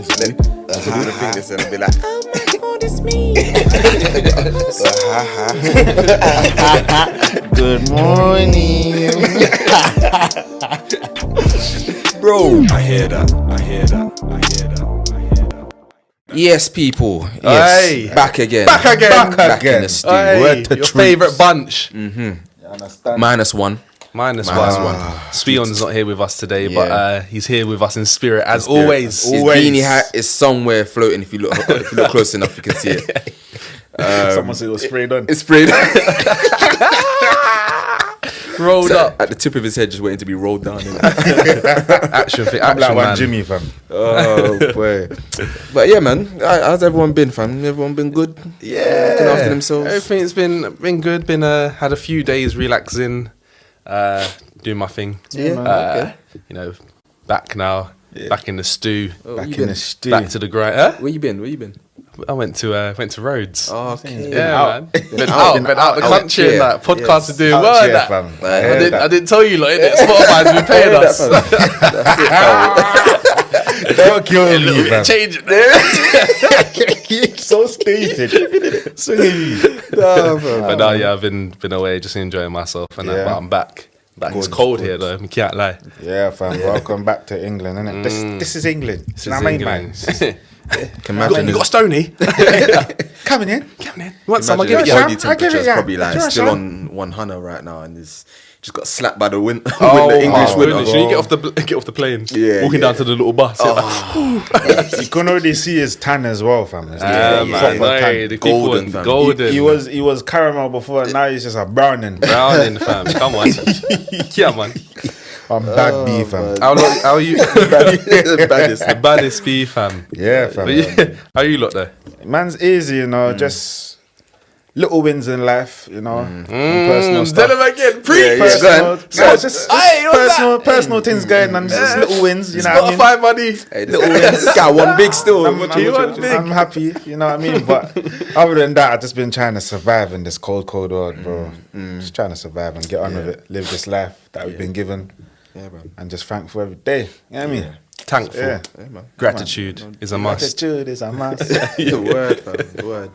That's what people think this and be like, oh my god, it's me. Good morning. Bro. I hear that. Yes, people. Yes. Aye. Back again. Back in the studio. Aye, Word to your truth. favourite bunch. Minus one. Minus Minus one. one. Speon's not here with us today, Yeah. but he's here with us in spirit as always. His beanie hat is somewhere floating. If you look close enough, you can see it. Someone said it was sprayed on. It's sprayed. Rolled up. At the tip of his head, just waiting to be rolled down. Action I'm like one man. Jimmy, fam. Oh boy. But yeah, man. How's everyone been, fam? Everyone been good? Yeah. Looking after themselves? Everything's been good. Had a few days relaxing, doing my thing. Yeah, man, okay. You know, back now. Yeah. Back in the stew. Back you in been? the stew. Back to the grind. Huh? Where you been? I went to Rhodes. Oh, okay. Yeah, man. Been out out the out country and that podcast to do Out well. here, That. fam. I didn't tell you, like, innit? Spotify's been paying us. Don't kill me, fam. Change it. You're so stupid. So easy. But no, yeah, I've been away, just enjoying myself, and Yeah. but I'm back. It's Good, cold good. here though. I can't lie. Yeah, fam. Welcome back to England, innit? This is England. This You know is what I mean, England. man? Can You imagine got a Stony? Coming in. You want some? I'll imagine give the it you. body I give it temperature is ya. probably like Do you want still some? on 100 right now, and is just got slapped by the wind. Oh, with the English my winter. goodness. You get off the plane. Yeah, walking yeah. down to the little bus. You can already see his tan as well, fam. It's Man, proper no, tan. the Golden, people fam. golden. He was caramel before, and now he's just a browning. Browning, fam. Come on. Yeah, man. I'm bad B, fam. How are you? The baddest. The baddest B, fam. Yeah, fam. But yeah, how you lot there? Man's easy, you know, just little wins in life, you know, and personal Tell stuff. him again. Preach. Personal, Go on. just Aye, what's personal things going on, just little wins, you know what I mean? Spotify money. Hey, little wins. Got one big still. I'm happy, you know what I mean? But other than that, I've just been trying to survive in this cold world, bro. Just trying to survive and get on with it, live this life that we've been given, and just thankful every day. You know what I mean? Thankful. Yeah. Gratitude is a must. Gratitude is a must. The word, fam. The word.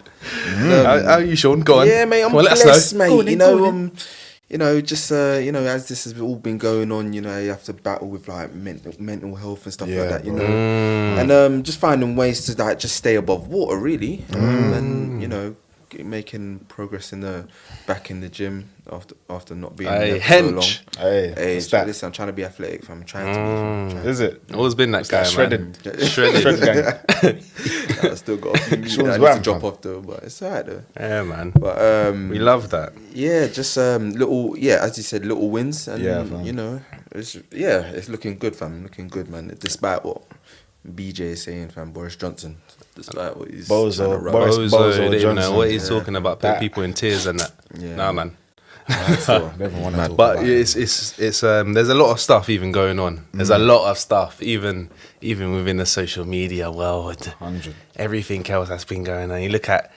How are you, Sean? Go on. Yeah, mate. I'm Come on, let us blessed, know. mate. Just as this has all been going on, you have to battle with like mental health and stuff like that, you know, and just finding ways to like just stay above water, really, and making progress back in the gym after not being there for so long. Hey, listen, I'm trying to be athletic. I'm trying to be. Is it? Always been that guy, Shredded. man. Shredded. gang. I still got a few meat Sean's that I need to wham, drop fam. off though, but it's alright though. Yeah, man. But We love that. yeah, just little, as you said, little wins, and Yeah, fam. it's looking good, fam. Looking good, man. Despite what BJ is saying, fam, Boris Johnson. Despite what he's Bozo, trying to rub Boris out. Bozo, Bozo they don't know Johnson. what he's talking about. Putting That- people in tears and that. Yeah. Nah, man. So, never want to talk But about it's there's a lot of stuff even going on. There's a lot of stuff even within the social media world. 100. Everything else that's been going on. You look at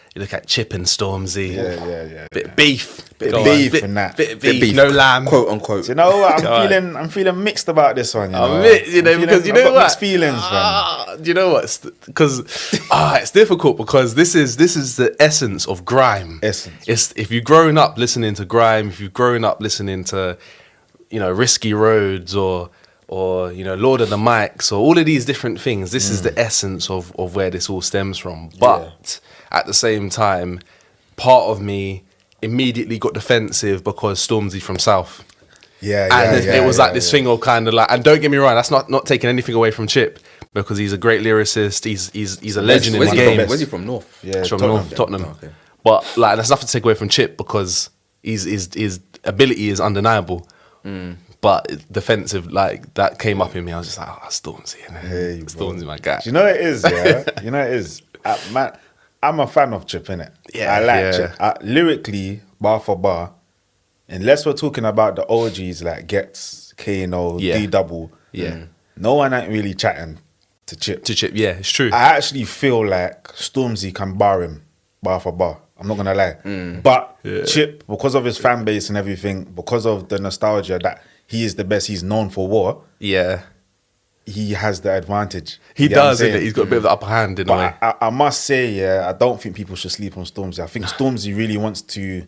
Chip and Stormzy. Yeah. Bit of beef. Bit Go of on. beef and that. Bit of Bit beef. beef, No lamb. quote unquote. So you know what? God. I'm feeling mixed about this one. You know, Because you know I've got what? mixed feelings, fam. Do you know what? Because it's difficult because this is the essence of grime. Essence. It's if you've grown up listening to grime, if you've grown up listening to, Risky Roads or Lord of the Mics or all of these different things. This is the essence of where this all stems from. But at the same time, part of me immediately got defensive because Stormzy from South. And it was like this thing of kind of like, and don't get me wrong, that's not taking anything away from Chip because he's a great lyricist. He's a legend in the game. Where's he from? North. Yeah, He's from Tottenham. North, Tottenham. But like, that's nothing to take away from Chip because his ability is undeniable. But defensive, like that came up in me. I was just like, Stormzy, Hey, bro. Stormzy, my guy. Do you know what it is? Yeah, you know what it is. Man, I'm a fan of Chip, innit? Yeah, I like yeah. Chip. Lyrically, bar for bar, unless we're talking about the OGs like Gets, Kano, Yeah. D Double. Yeah. No one ain't really chatting to Chip. To Chip, yeah, it's true. I actually feel like Stormzy can bar him bar for bar. I'm not gonna lie. But Chip, because of his fan base and everything, because of the nostalgia that he is the best, he's known for war. Yeah. he has the advantage. He You get what I'm does, saying? innit? He's got a bit of the upper hand in a way. But I must say, yeah, I don't think people should sleep on Stormzy. I think Stormzy really wants to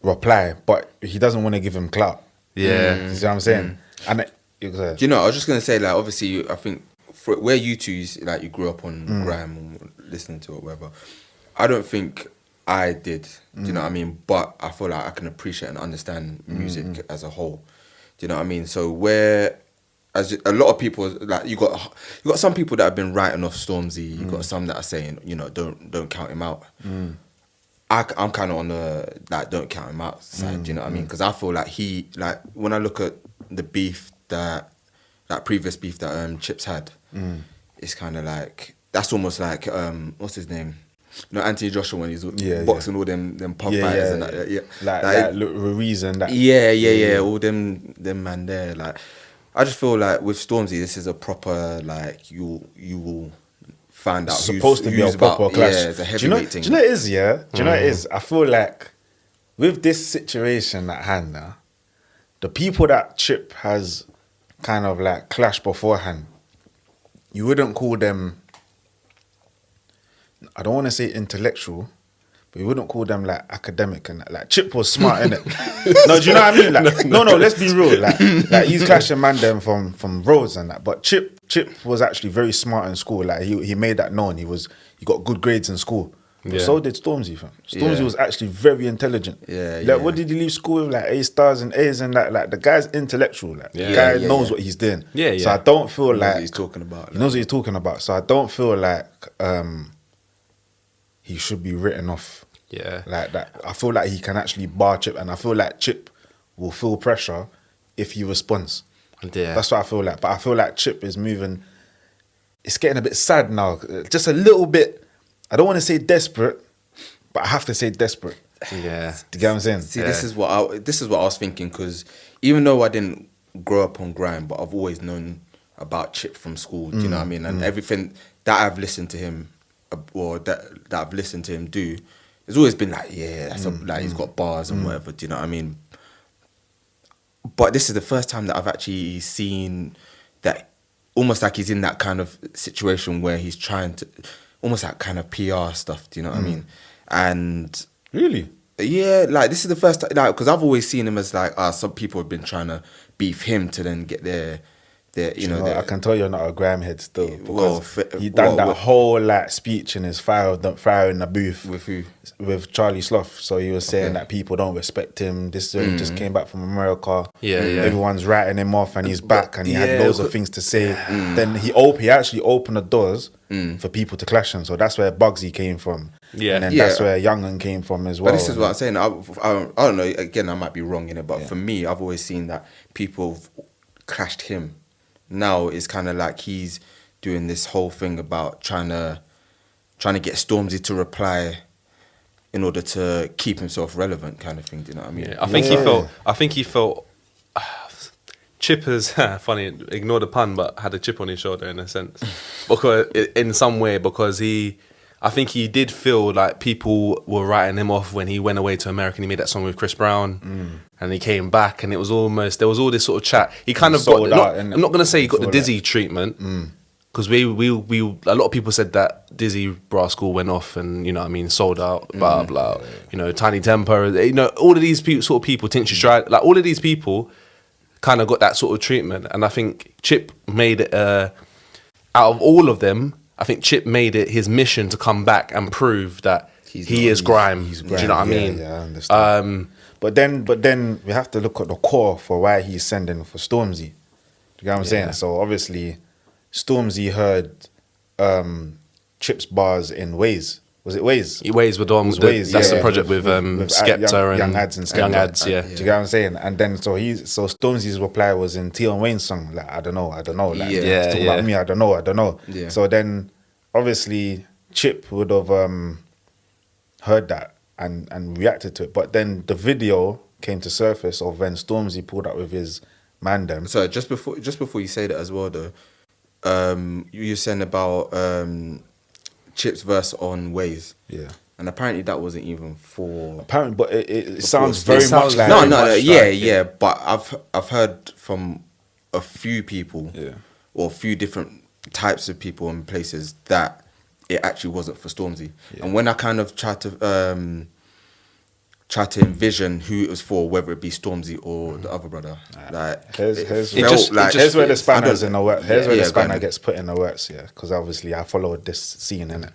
reply, but he doesn't want to give him clout. Yeah. You see what I'm saying? And Do you know, I was just gonna say, like, obviously, I think for where you two, like, you grew up on grime or listening to it, or whatever. I don't think I did. Do you know what I mean? But I feel like I can appreciate and understand music as a whole. Do you know what I mean? So where, as a lot of people, like, you got some people that have been writing off Stormzy. You got some that are saying, you know, don't count him out. I'm kind of on the like don't count him out side. Do you know what I mean? Because I feel like he, like, when I look at the beef that previous beef that Chips had, it's kind of like, that's almost like what's his name? You know, Anthony Joshua, when he's boxing all them pub fighters and that. like Ruiz and that. Yeah. All them man there. Like, I just feel like with Stormzy, this is a proper, like, you will find out It's supposed to be a proper clash. Yeah, it's a heavyweight thing. Do you know what it is, yeah? Do you know what it is? I feel like with this situation at hand now, the people that Chip has kind of like clashed beforehand, you wouldn't call them, I don't want to say intellectual, but you wouldn't call them like academic and that. Like, Chip was smart, innit? No, do you know what I mean? Like, no, let's be real. Like he's clashing man them from roads and that. But Chip was actually very smart in school. Like, he made that known. He got good grades in school. But so did Stormzy, fam. Stormzy was actually very intelligent. Like, what did he leave school with? Like A stars and A's and that. Like, the guy's intellectual. Like, the guy knows what he's doing. So I don't feel like what he's talking about. He knows what he's talking about. So I don't feel like he should be written off. Yeah. Like that. I feel like he can actually bar Chip, and I feel like Chip will feel pressure if he responds. Yeah. That's what I feel like. But I feel like Chip is moving. It's getting a bit sad now. Just a little bit. I don't want to say desperate, but I have to say desperate. Yeah. Do you get what I'm saying? See, this is what I was thinking, because even though I didn't grow up on grime, but I've always known about Chip from school. Do you know what I mean? And everything that I've listened to him, or that I've listened to him do, it's always been like, like, he's got bars and whatever. Do you know what I mean? But this is the first time that I've actually seen that, almost like he's in that kind of situation where he's trying to, almost like kind of PR stuff. Do you know what I mean? And Really? yeah, like, this is the first time, like, because I've always seen him as like, some people have been trying to beef him to then get their you know, I can tell you're not a grime head still, because Well, he done that whole like speech in his fire in the booth with who? With Charlie Sloth. So he was saying that people don't respect him. This is when he just came back from America. Yeah. Everyone's writing him off, and he's back, and he had loads of things to say. Then he actually opened the doors for people to clash him. So that's where Bugsy came from. Yeah. And then that's where Young'un came from as well. But this is what I'm saying. I don't know. Again, I might be wrong in it, but for me, I've always seen that people have clashed him. Now it's kind of like he's doing this whole thing about trying to get Stormzy to reply in order to keep himself relevant, kind of thing. Do you know what I mean? Yeah. I think he felt Chip has funny, ignore the pun, but had a chip on his shoulder in a sense, because in some way, because I think he did feel like people were writing him off when he went away to America and he made that song with Chris Brown, and he came back, and it was almost, there was all this sort of chat. He kind of got, I'm not going to say he got the Dizzy treatment, because we a lot of people said that Dizzy Rascal went off and, you know what I mean, sold out, blah blah. You know, Tiny Temper, you know, all of these people, sort of people, Tinchy Stride, like all of these people kind of got that sort of treatment. And I think Chip made it, out of all of them, I think Chip made it his mission to come back and prove that he is grime. Do you know what I mean? Yeah, I understand. But then we have to look at the core for why he's sending for Stormzy. Do you get what I'm saying? So obviously, Stormzy heard Chip's bars in Ways. Was it Ways? Ways with that's the project with Skepta and Young Ads and Young Ads, yeah. Do you get what I'm saying? And then so Stormzy's reply was in Tion Wayne's song, like, I don't know. Like, he's talking about me, I don't know. Yeah. So then obviously Chip would have heard that and reacted to it. But then the video came to surface of when Stormzy pulled up with his mandem. So just before you say that as well, though, you were saying about Chip's verse on Ways. Yeah. And apparently that wasn't even for... Apparently, but it sounds very much like... No, but I've heard from a few people or a few different types of people and places that it actually wasn't for Stormzy. And when I kind of tried to envision who it was for, whether it be Stormzy or the other brother, like here's where the spanner's in the works. Here's where the spanner gets put in the works, yeah. Because obviously I followed this scene, innit?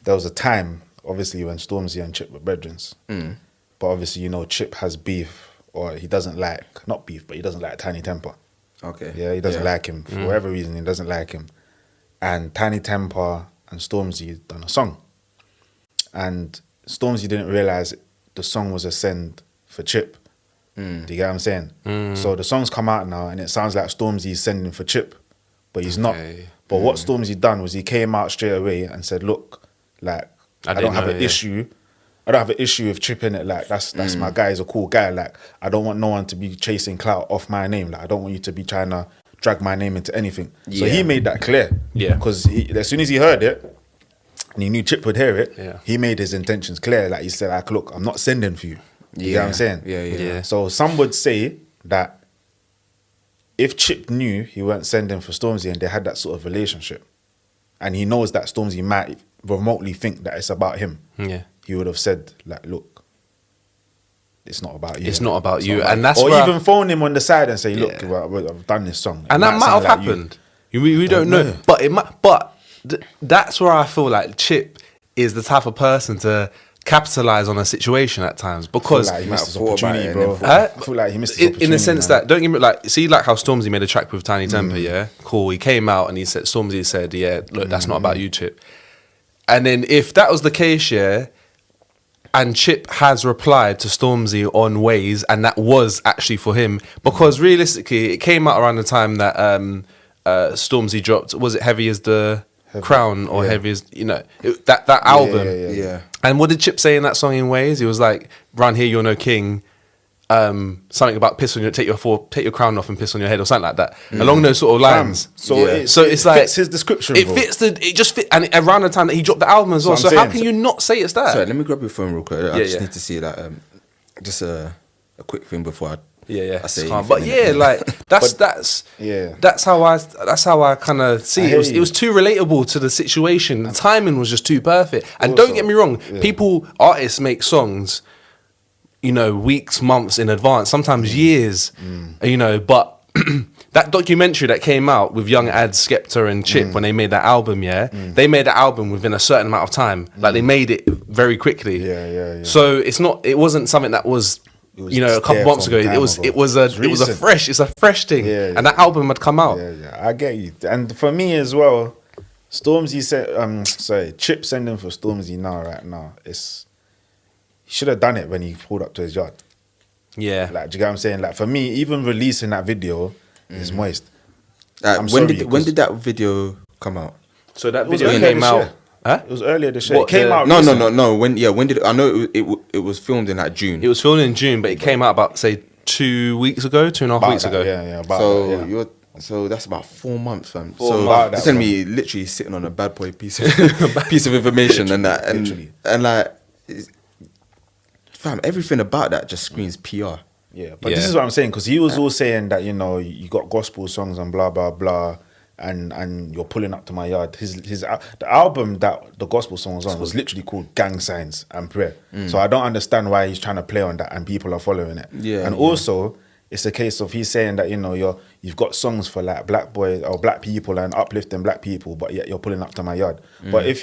There was a time, obviously, when Stormzy and Chip were brethrens. But obviously, you know, Chip has beef, or he doesn't like, not beef, but he doesn't like Tiny Temper. Okay. Yeah, he doesn't like him. For whatever reason, he doesn't like him. And Tiny Temper and Stormzy done a song. And Stormzy didn't realise the song was a send for Chip. Do you get what I'm saying? So the song's come out now, and it sounds like Stormzy's sending for Chip, but he's not. But what Stormzy done was he came out straight away and said, look, like, I don't have an issue. I don't have an issue with Chip in it. Like, that's my guy. He's a cool guy. Like, I don't want no one to be chasing clout off my name. Like, I don't want you to be trying to drag my name into anything. So he made that clear. Yeah. Because as soon as he heard it, and he knew Chip would hear it, he made his intentions clear. Like, he said, like, look, I'm not sending for you. You know what I'm saying? Yeah. So some would say that if Chip knew he weren't sending for Stormzy and they had that sort of relationship, and he knows that Stormzy might remotely think that it's about him, he would have said, like, look, it's not about you. It's not about you. And that's or even phone him on the side and say, look, I've done this song. And that might have happened. We don't know. But it might, that's where I feel like Chip is the type of person to capitalize on a situation at times, because he missed his opportunity, bro. I feel like he missed his opportunity, in the sense that, don't get me like, see, like how Stormzy made a track with Tiny Temper, cool. He came out and he said, Stormzy said, look, that's not about you, Chip. And then if that was the case, and Chip has replied to Stormzy on Ways, and that was actually for him, because realistically, it came out around the time that Stormzy dropped, was it Heavy as the Crown or Heavy as, you know, that album. Yeah. And what did Chip say in that song in Ways? He was like, round here you're no king. Something about piss on your, take your crown off and piss on your head, or something like that. Along those sort of lines. So it's like, fits his description. It just fit, and around the time that he dropped the album as well. So how can you not say it's that? Sorry, let me grab your phone real quick. I just need to see that. Just a quick thing before I say anything. But like that's how I kind of see it. It was too relatable to the situation. The timing was just too perfect. And also, don't get me wrong, artists make songs, you know, weeks, months in advance, sometimes years, you know, but that documentary that came out with Young Ad, Skepta and Chip when they made that album, they made that album within a certain amount of time. Like, they made it very quickly. So it wasn't something that was, you know, a couple months ago. It was a fresh thing. And that album had come out. I get you. And for me as well, Stormzy said, Chip sending for Stormzy right now, he should have done it when he pulled up to his yard. Yeah. Like, do you get what I'm saying? Like, for me, even releasing that video is moist. When did that video come out? So that video came out. Huh? It was earlier this year. It came out. No. When did it? I know it was filmed in like June. It was filmed in June, but it came out about, say, 2 weeks ago, 2.5 weeks ago. So that's about 4 months, fam. You're telling me literally sitting on a bad boy piece of information and that, and like, fam, everything about that just screams PR. Yeah, but this is what I'm saying, because he was all saying that, you know, you got gospel songs and blah blah blah, and you're pulling up to my yard. The album that the gospel song was on was literally called Gang Signs and Prayer. So I don't understand why he's trying to play on that and people are following it. Also, it's a case of he's saying that, you know, you've got songs for like black boys or black people and uplifting black people, but yet you're pulling up to my yard. But if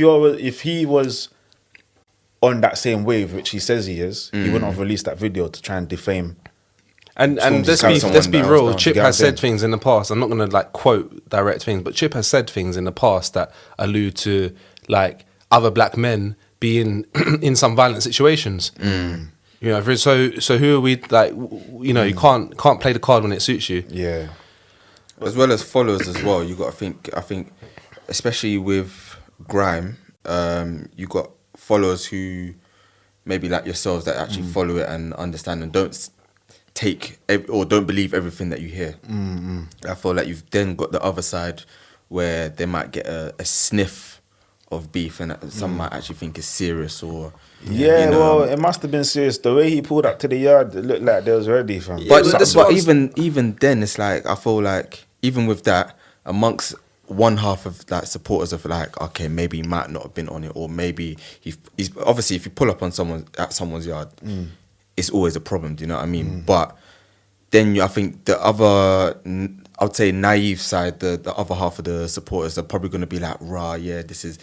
he was on that same wave, which he says he is, he wouldn't have released that video to try and defame. And let's be real. Chip has said things in the past. I'm not gonna like quote direct things, but Chip has said things in the past that allude to like other black men being in some violent situations. You know, so who are we, like, you know, you can't play the card when it suits you. Yeah. As well as followers as well. You got to think. I think, especially with grime, you got followers who maybe like yourselves that actually follow it and understand and don't take or don't believe everything that you hear. I feel like you've then got the other side where they might get a sniff of beef and some might actually think it's serious or you know, well, it must have been serious. The way he pulled up to the yard, it looked like they was ready, fam. But even then, it's like, I feel like even with that, amongst one half of like supporters of like, okay, maybe he might not have been on it, or maybe he's obviously if you pull up on someone's yard, it's always a problem. Do you know what I mean? But then I think the other, I would say naive side, the other half of the supporters are probably going to be like, rah, yeah, this is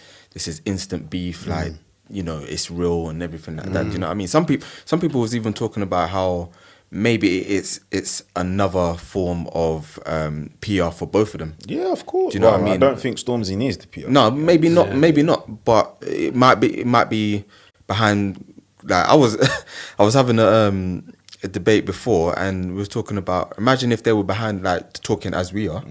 instant beef, like, you know, it's real and everything like that. Do you know what I mean? Some people was even talking about how maybe it's another form of PR for both of them. Yeah, of course. Do you know what I mean? I don't think Stormzy needs the PR. No, maybe not. But it might be behind. Like I was having a debate before, and we was talking about, imagine if they were behind, like talking as we are,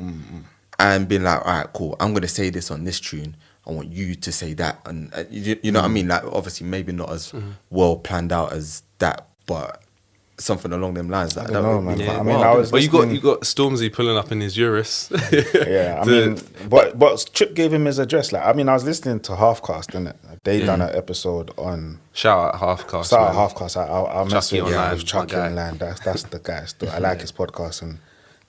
and being like, all right, cool, I'm gonna say this on this tune. I want you to say that, and you know what I mean. Like obviously, maybe not as well planned out as that, but something along them lines. Like, I don't know, man. Yeah, I mean, wow. I was. But listening- you got Stormzy pulling up in his Urus. Yeah, I mean, but Chip gave him his address. Like, I mean, I was listening to Halfcast, innit? They done an episode on. Shout out Halfcast. Start at man. Halfcast. I'll mess Chucky with Online, with Chucky my guy. Online. That's the guy. Still, I like his podcast and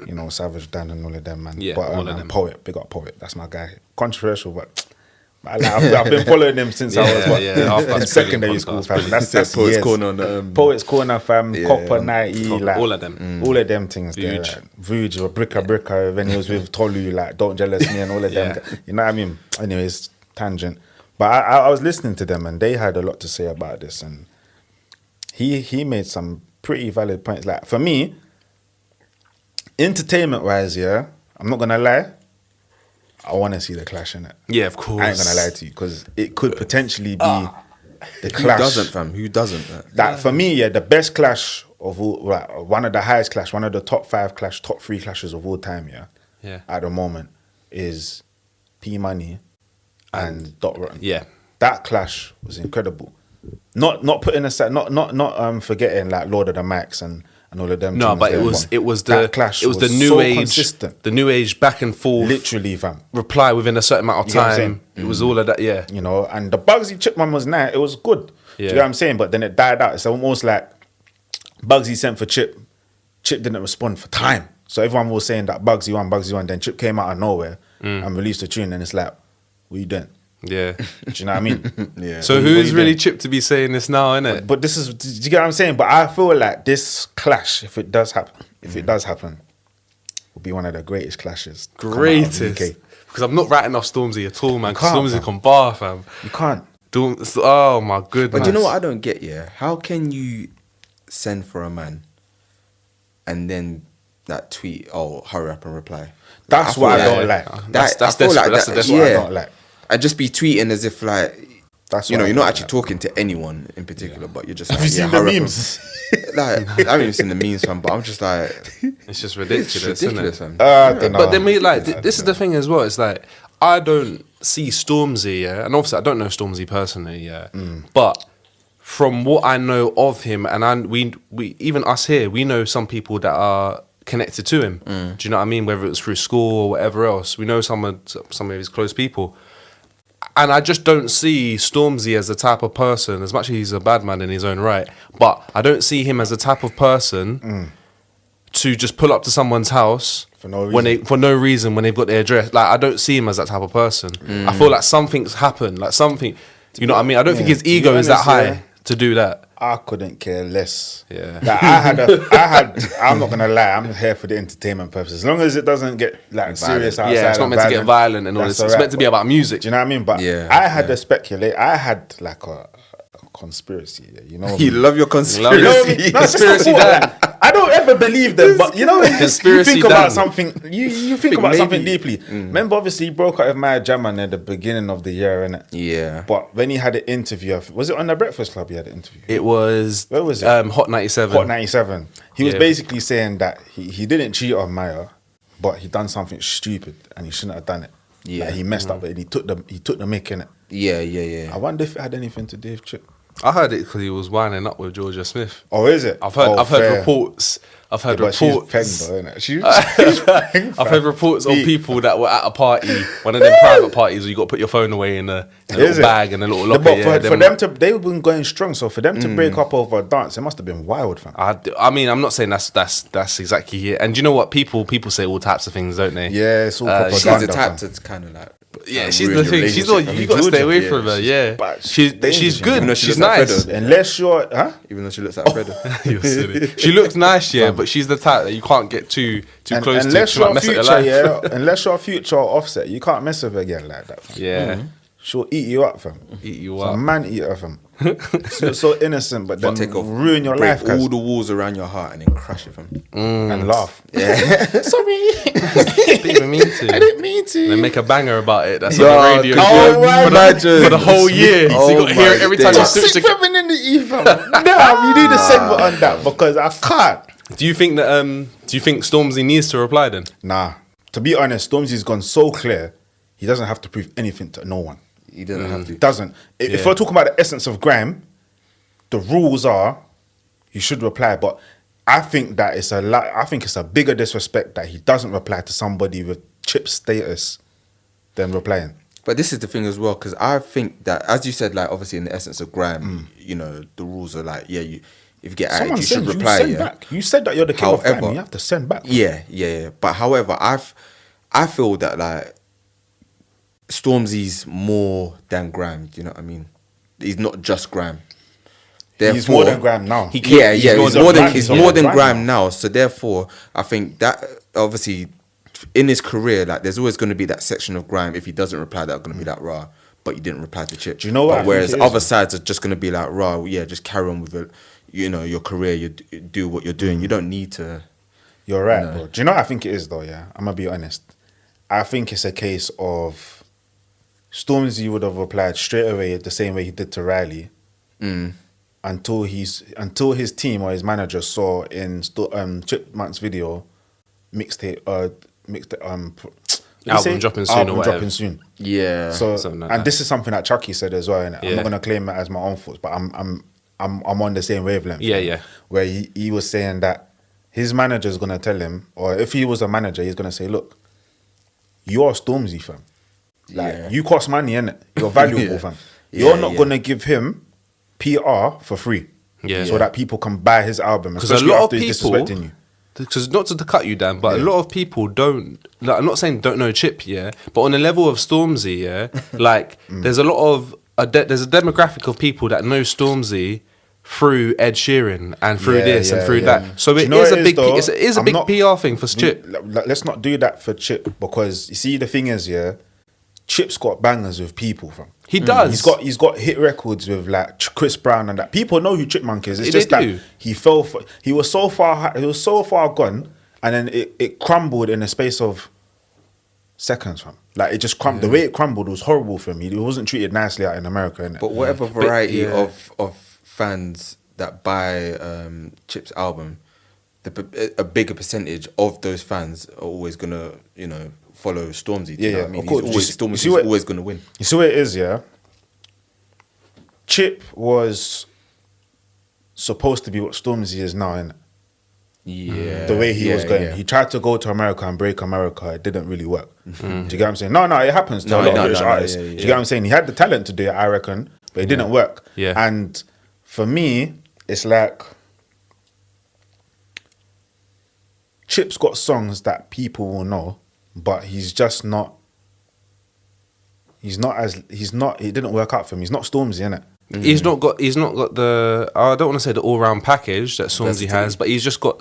you know Savage Dan and all of them, man. Yeah, but all of and them. Poet, big up Poet. That's my guy. Controversial, but. I've been following him since I was Halfcast in secondary brilliant school, podcast, fam. That's Poets years. Corner on the, Poets Corner, fam. Copper 90, Copper, like all of them. all of them things. There, Vuj. like, Vuj or Bricka. When he was with Tolu, like Don't Jealous Me and all of them. You know what I mean? Anyways, tangent. But I was listening to them and they had a lot to say about this, and he made some pretty valid points. Like for me, entertainment wise, yeah, I'm not gonna lie. I want to see the clash in it. Yeah, of course. I ain't gonna lie to you because it could potentially be the who clash. doesn't, fam? Who doesn't? That for me, yeah, the best clash of all, like, one of the highest clash, one of the top 5 clash, top 3 clashes of all time, yeah. Yeah. At the moment is P Money and Dot Rotten. Yeah. That clash was incredible. Not putting aside, not forgetting like Lord of the Mics and all of them. No, tunes but there, it was that the clash it was the was new so age, consistent. the new age back and forth. Literally, fam. Reply within a certain amount of You get what I'm time. It was all of that. Yeah. You know, and the Bugsy Chip one was nice. It was good. Do you know what I'm saying? But then it died out. It's almost like Bugsy sent for Chip. Chip didn't respond for time. So everyone was saying that Bugsy won. Then Chip came out of nowhere and released a tune. And it's like, what you doing? Yeah. Do you know what I mean? Yeah. So What who you is really doing? Chip to be saying this now, innit? But this is, do you get what I'm saying? But I feel like this clash, if it does happen, will be one of the greatest clashes. to come out of Greatest. UK. Because I'm not writing off Stormzy at all, man. 'cause can't, Stormzy fam. can bar, fam. You can't. Oh my goodness. But you know what I don't get, yeah? How can you send for a man and then that tweet, oh, hurry up and reply? That's I what I feel don't like- like. That's I feel desperate. That's the That's desperate. what I yeah. don't like. And just be tweeting as if like, That's you what know, I you're not don't actually like. talking to anyone in particular, but you're just Have like, you yeah, seen the hurry up memes? and- like, I haven't even seen the memes, fam, but I'm just like, It's just ridiculous, it's ridiculous, isn't it? fam. I don't know. But then we like this is the thing as well. It's like I don't see Stormzy, yeah, and obviously I don't know Stormzy personally, yeah, but from what I know of him, and we even us here, we know some people that are connected to him. Do you know what I mean? Whether it's through school or whatever else, we know some of his close people. And I just don't see Stormzy as the type of person, as much as he's a bad man in his own right, but I don't see him as the type of person to just pull up to someone's house For no for no reason when they've got their address. Like I don't see him as that type of person. I feel like something's happened, like something. You know what I mean? I don't think his to be ego is that honest, high yeah. to do that. I couldn't care less. Yeah. Like, I'm not gonna lie, I'm here for the entertainment purposes. As long as it doesn't get like serious outside. Yeah, it's not and meant to get violent and all that's this. It's alright. meant to be about music. Do you know what I mean? But Yeah, I had a speculate. I had like a conspiracy. Yeah, you know what I You mean? love your Love You know what I conspiracy. mean? No, it's just Conspiracy the thought, Dan. like, I don't ever believe them, but you know, when you Conspiracy think about Dan. something. You think Think about something maybe- deeply. Remember, obviously, he broke out with Maya Jaman at the beginning of the year, innit? Yeah. But when he had an interview, was it on the Breakfast Club? He had an interview. It was Where was it? Hot 97. Hot 97. He was Yeah. basically saying that he didn't cheat on Maya, but he done something stupid and he shouldn't have done it. Yeah. Like, he messed up, and he took the mick in it. Yeah. I wonder if it had anything to do with Chip. I heard it because he was winding up with Georgia Smith. Oh, is it? I've heard fair. reports. I've heard But reports. she's peng, though, innit? She's peng, I've heard reports of people that were at a party, one of them private parties where you got to put your phone away in a little bag and a little locker. But for them to, they've been going strong. So for them to break up over a dance, it must have been wild, fam. I mean, I'm not saying that's exactly it. And you know what? People say all types of things, don't they? Yeah, it's all propaganda. She's the type to kind of like. Yeah, she's the thing. She's the one you got to stay away from her. Yeah, she's good. Even though she She's looks like nice. Fredo. Unless you're, huh? Even though she looks like Fredo. You're silly. She looks nice, yeah, but she's the type that you can't get too close to. Unless She might you're mess up your future, life. yeah. Unless you're future or Offset, you can't mess with her again like that, fam. Yeah, She'll eat you up, fam. eat you She's up. a man eater, fam. So innocent, but then Take off, ruin your break life, all the walls around your heart and then crush it from. and laugh. Yeah. Sorry, Didn't even mean to. I didn't mean to. They make a banger about it. That's Yo, on the radio oh my for the whole year. So you got to hear it every time you switch Toxic to. femininity, fam. Nah, you need a segment on that because I can't. Do you think that? Do you think Stormzy needs to reply then? Nah, to be honest, Stormzy's gone so clear. He doesn't have to prove anything to no one. You don't have to. He doesn't. If we're talking about the essence of grime, the rules are you should reply. But I think that it's I think it's a bigger disrespect that he doesn't reply to somebody with chip status than replying. But this is the thing as well, because I think that, as you said, like obviously in the essence of grime, you know, the rules are like, yeah, if you get added, you should reply. Send back. You said that you're the king of grime. However, You have to send back. Yeah. But however, I feel that like Stormzy's more than grime. Do you know what I mean? He's not just grime. He's more than grime now. He's more than grime now. now. So therefore, I think that obviously in his career, like there's always going to be that section of grime. If he doesn't reply, that's going to be that raw. But you didn't reply to Chip. Do you know what? But whereas other sides are just going to be like raw. Yeah, just carry on with it. You know, your career. You do what you're doing. You don't need to. You're right, bro. Do you know what I think it is though? Yeah, I'm gonna be honest. I think it's a case of Stormzy would have replied straight away the same way he did to Riley, until his team or his manager saw in Chipmunk's video Album dropping soon or whatever. dropping soon. Yeah. So Something like and that. this is something that Chucky said as well. And I'm Yeah. not gonna claim it as my own thoughts, but I'm on the same wavelength. Yeah. Where he was saying that his manager is gonna tell him, or if he was a manager, he's gonna say, "Look, you're Stormzy, fam. Like you cost money, innit? You're valuable, fam. You're not gonna give him PR for free, so that people can buy his album, Because a especially lot of after he's people, disrespecting you." because not to cut you down, but a lot of people don't. Like, I'm not saying don't know Chip, yeah, but on the level of Stormzy, yeah, like there's a lot of there's a demographic of people that know Stormzy through Ed Sheeran and through this and through that. So it is a big PR thing for Chip. Let's not do that for Chip, because you see the thing is, yeah, Chip's got bangers with people, fam. He does. He's got hit records with like Chris Brown and that. People know who Chipmunk is. It's They just that do. he was so far gone, and then it crumbled in a space of seconds, fam. Like it just crumbled. The way it crumbled was horrible for him. He wasn't treated nicely out in America, innit? But whatever variety of fans that buy Chip's album, a bigger percentage of those fans are always gonna, you know, follow Stormzy. Do you know what I mean? Of course. Stormzy's always gonna win. You see what it is, yeah? Chip was supposed to be what Stormzy is now, innit? Yeah. The way he was going. Yeah. He tried to go to America and break America. It didn't really work. Do you get what I'm saying? No, it happens to a lot of British artists. Do you get what I'm saying? He had the talent to do it, I reckon, but it didn't work. Yeah. And for me, it's like Chip's got songs that people will know, but he's just not. It didn't work out for him. He's not Stormzy, innit? He's not got the, I don't want to say the all-round package that Stormzy has, but he's just got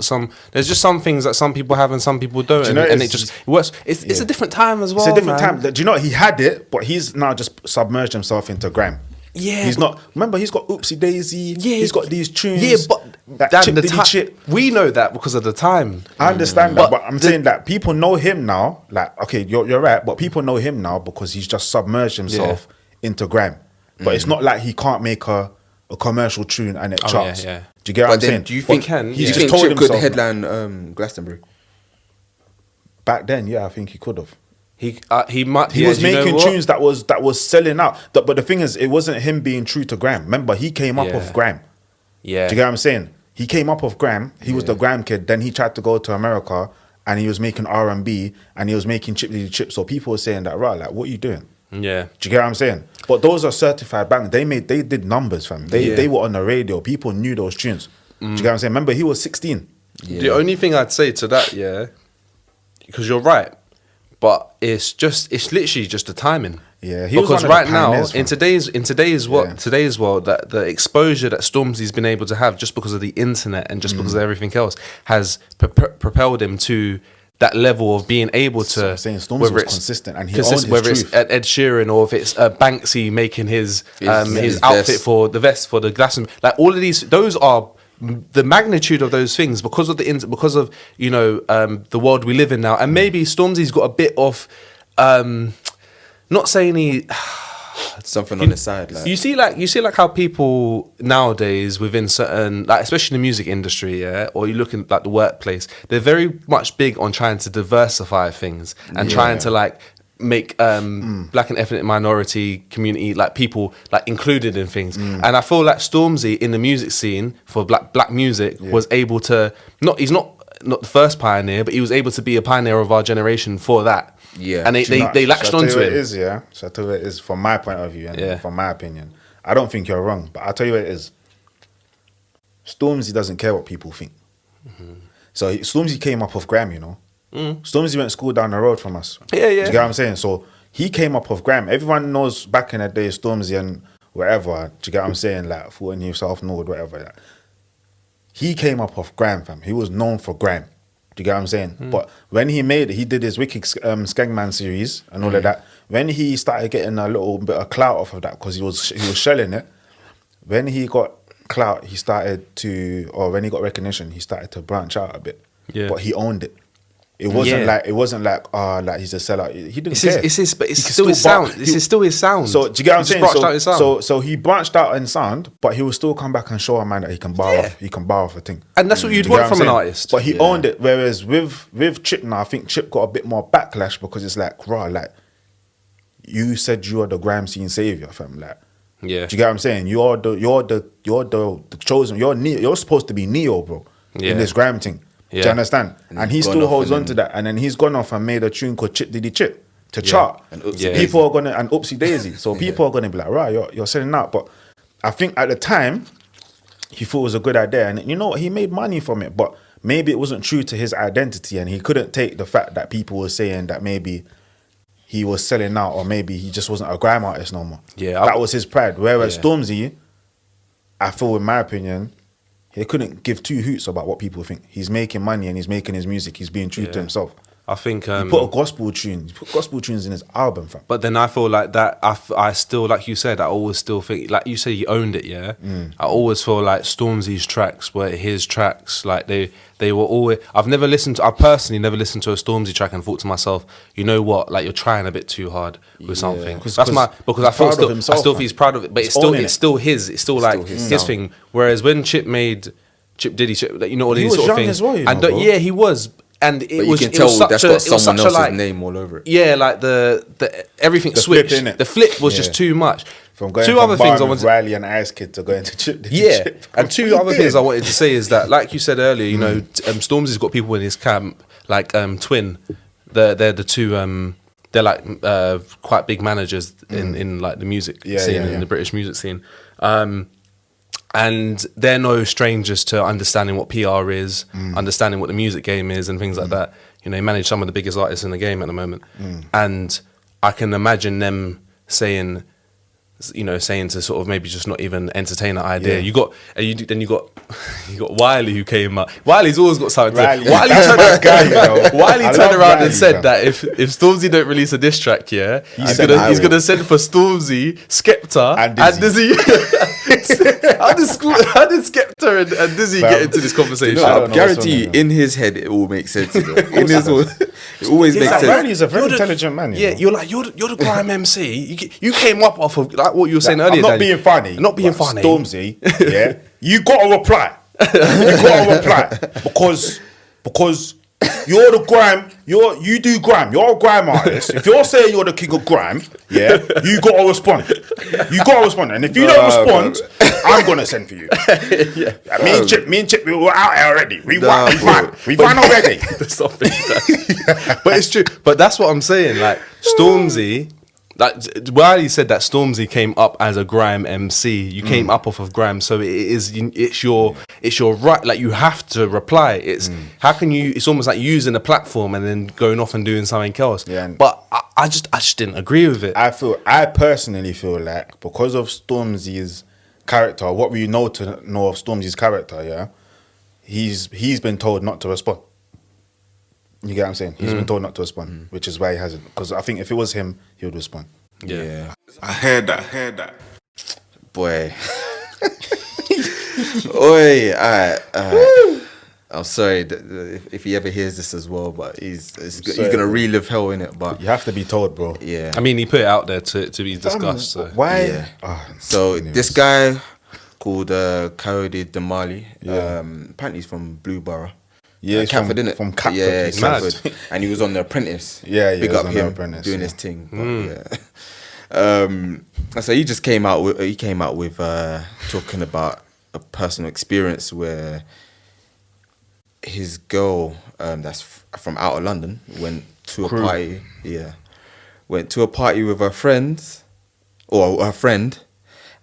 there's just some things that some people have and some people don't, and it just works. It's a different time as well. It's a different man. time. Do you know what? He had it, but he's now just submerged himself into grime. Yeah, he's not. Remember, he's got Oopsie Daisy. Yeah, he's got these tunes. Yeah, but that Dan, Chip the Diddy time Chip. we know that because of the time. I understand that, But but I'm saying that people know him now. Like, okay, you're right, but people know him now because he's just submerged himself into grime. But it's not like he can't make a commercial tune and it charts. yeah. Do you get what I'm But then, saying? do you think He's Chip just told could himself headline Glastonbury? back then? Yeah, I think he could have. He might. He was making tunes that was selling out. But the thing is, it wasn't him being true to Grime. Remember, he came up of Grime. Yeah. Do you get what I'm saying? He came up of Grime. He was the Grime kid. Then he tried to go to America, and he was making R&B, and he was making Chip. So people were saying that, right? Like, what are you doing? Yeah. Do you get what I'm saying? But those are certified bangers. They did numbers, fam. They were on the radio. People knew those tunes. Do you get what I'm saying? Remember, he was 16. Yeah. The only thing I'd say to that, because you're right, but it's literally just the timing. Yeah, because right now in today's world, that the exposure that Stormzy's been able to have just because of the internet and just because of everything else has propelled him to that level of being able to. So I'm saying Stormzy was consistent, and he owned his whether truth. it's Ed Sheeran or if it's Banksy making his outfit for the vest for the glass, like all of these, those are the magnitude of those things because of the world we live in now, and maybe Stormzy's got a bit of not saying he something on the side. Like. You see like how people nowadays within certain, like especially in the music industry, or you look in like the workplace, they're very much big on trying to diversify things and trying to like make black and ethnic minority community like people like included in things. And I feel like Stormzy in the music scene for black music was able to he's not the first pioneer, but he was able to be a pioneer of our generation for that. Yeah, and they latched onto it. So I tell you what it is from my point of view and from my opinion. I don't think you're wrong, but I'll tell you what it is. Stormzy doesn't care what people think. So Stormzy came up of Grime, you know. Stormzy went to school down the road from us. Yeah. Do you get what I'm saying? So he came up of Grime. Everyone knows back in the day Stormzy and whatever. Do you get what I'm saying? Like Fulton himself, Nord, whatever. Like, he came up of Grime, fam. He was known for Grime. Do you get what I'm saying? But when he did his Wicked Skengman series and all of that, when he started getting a little bit of clout off of that, because he was shelling it, when he got clout, when he got recognition, he started to branch out a bit. Yeah. But he owned it. It wasn't like he's a sellout. He didn't care. It's still his sound. This is still his sound. So do you get what I'm saying? Branched out his sound. So he branched out in sound, but he will still come back and show a man that he can bar off a thing. And that's what you'd want from an artist. But he owned it. Whereas with Chip now, I think Chip got a bit more backlash because it's like, you said you are the grime scene savior, fam. Like, do you get what I'm saying? You're the chosen. You're supposed to be Neo, bro. In this grime thing. Do you understand? And he still holds on to that. And then he's gone off and made a tune called Chip Diddy Chip to chart. And people are gonna and Oopsie Daisy. So people are gonna be like, right, you're selling out. But I think at the time he thought it was a good idea, and you know what? He made money from it, but maybe it wasn't true to his identity, and he couldn't take the fact that people were saying that maybe he was selling out, or maybe he just wasn't a grime artist no more. Yeah, that was his pride. Whereas Stormzy, I feel, in my opinion, he couldn't give two hoots about what people think. He's making money and he's making his music. He's being true to himself. I think he put gospel tunes in his album, fam. But then I feel like that I still, like you said, I always still think, like you say, he owned it. I always feel like Stormzy's tracks were his tracks. Like they were always. I personally never listened to a Stormzy track and thought to myself, you know what, like you're trying a bit too hard with something. Because I still think he's proud of it, but it's still his. It's still like his thing. Whereas when Chip made Chip Diddy Chip, you know, all these sort of things. As well, you know, and he was. And you can tell that's got someone else's name all over it. Yeah, like the everything switched. The flip was just too much. Two other things I wanted. Riley and Ice Kid to go into Chip. And two other things I wanted to say is that, like you said earlier, you know, Stormzy's got people in his camp like Twin. They're the two. They're like quite big managers in like the music scene, in the British music scene. And they're no strangers to understanding what PR is, understanding what the music game is and things like that. You know, they manage some of the biggest artists in the game at the moment. And I can imagine them saying to sort of maybe just not even entertain that idea. You got Wiley who came up. Wiley's always got something to say. Wiley turned around and said that if Stormzy don't release a diss track, he's gonna send for Stormzy, Skepta and Dizzy. How did Skepta and Dizzy get into this conversation? I guarantee in his head it all makes sense. In his it always makes sense. Riley's a very intelligent man. You're the grime MC. You came up off of like what you were saying earlier. I'm not being funny. Not being funny. Stormzy, you got to reply. You got to reply because You're the grime. You do grime. You're a grime artist. If you're saying you're the king of grime, yeah, you gotta respond. You gotta respond. And if you don't respond, I'm gonna send for you. Me and Chip, we were out here already. We won already. But it's true. But that's what I'm saying. Like Stormzy. Like while you said that Stormzy came up as a grime MC, you came up off of grime, so it's your right. Like you have to reply. It's how can you? It's almost like using a platform and then going off and doing something else. Yeah, but I just I didn't agree with it. I personally feel like because of Stormzy's character, what we know of Stormzy's character, yeah, he's been told not to respond. You get what I'm saying? He's been told not to respond, which is why he hasn't. Because I think if it was him, he would respond. Yeah. I heard that. Boy. Oi, I'm sorry if he ever hears this as well, but he's gonna relive hell in it. But you have to be told, bro. Yeah. I mean, he put it out there to be discussed. So. Why? Yeah. So this guy called Kayode Damali, apparently he's from Blueborough. Yeah, he's Catford, innit? From Catford. Yeah, He's Catford. And he was on The Apprentice. Yeah, Big he was up on him The Apprentice, doing yeah. his thing. But, so he just came out with talking about a personal experience where his girl that's from out of London went to a party. Yeah, went to a party with her friends or her friend,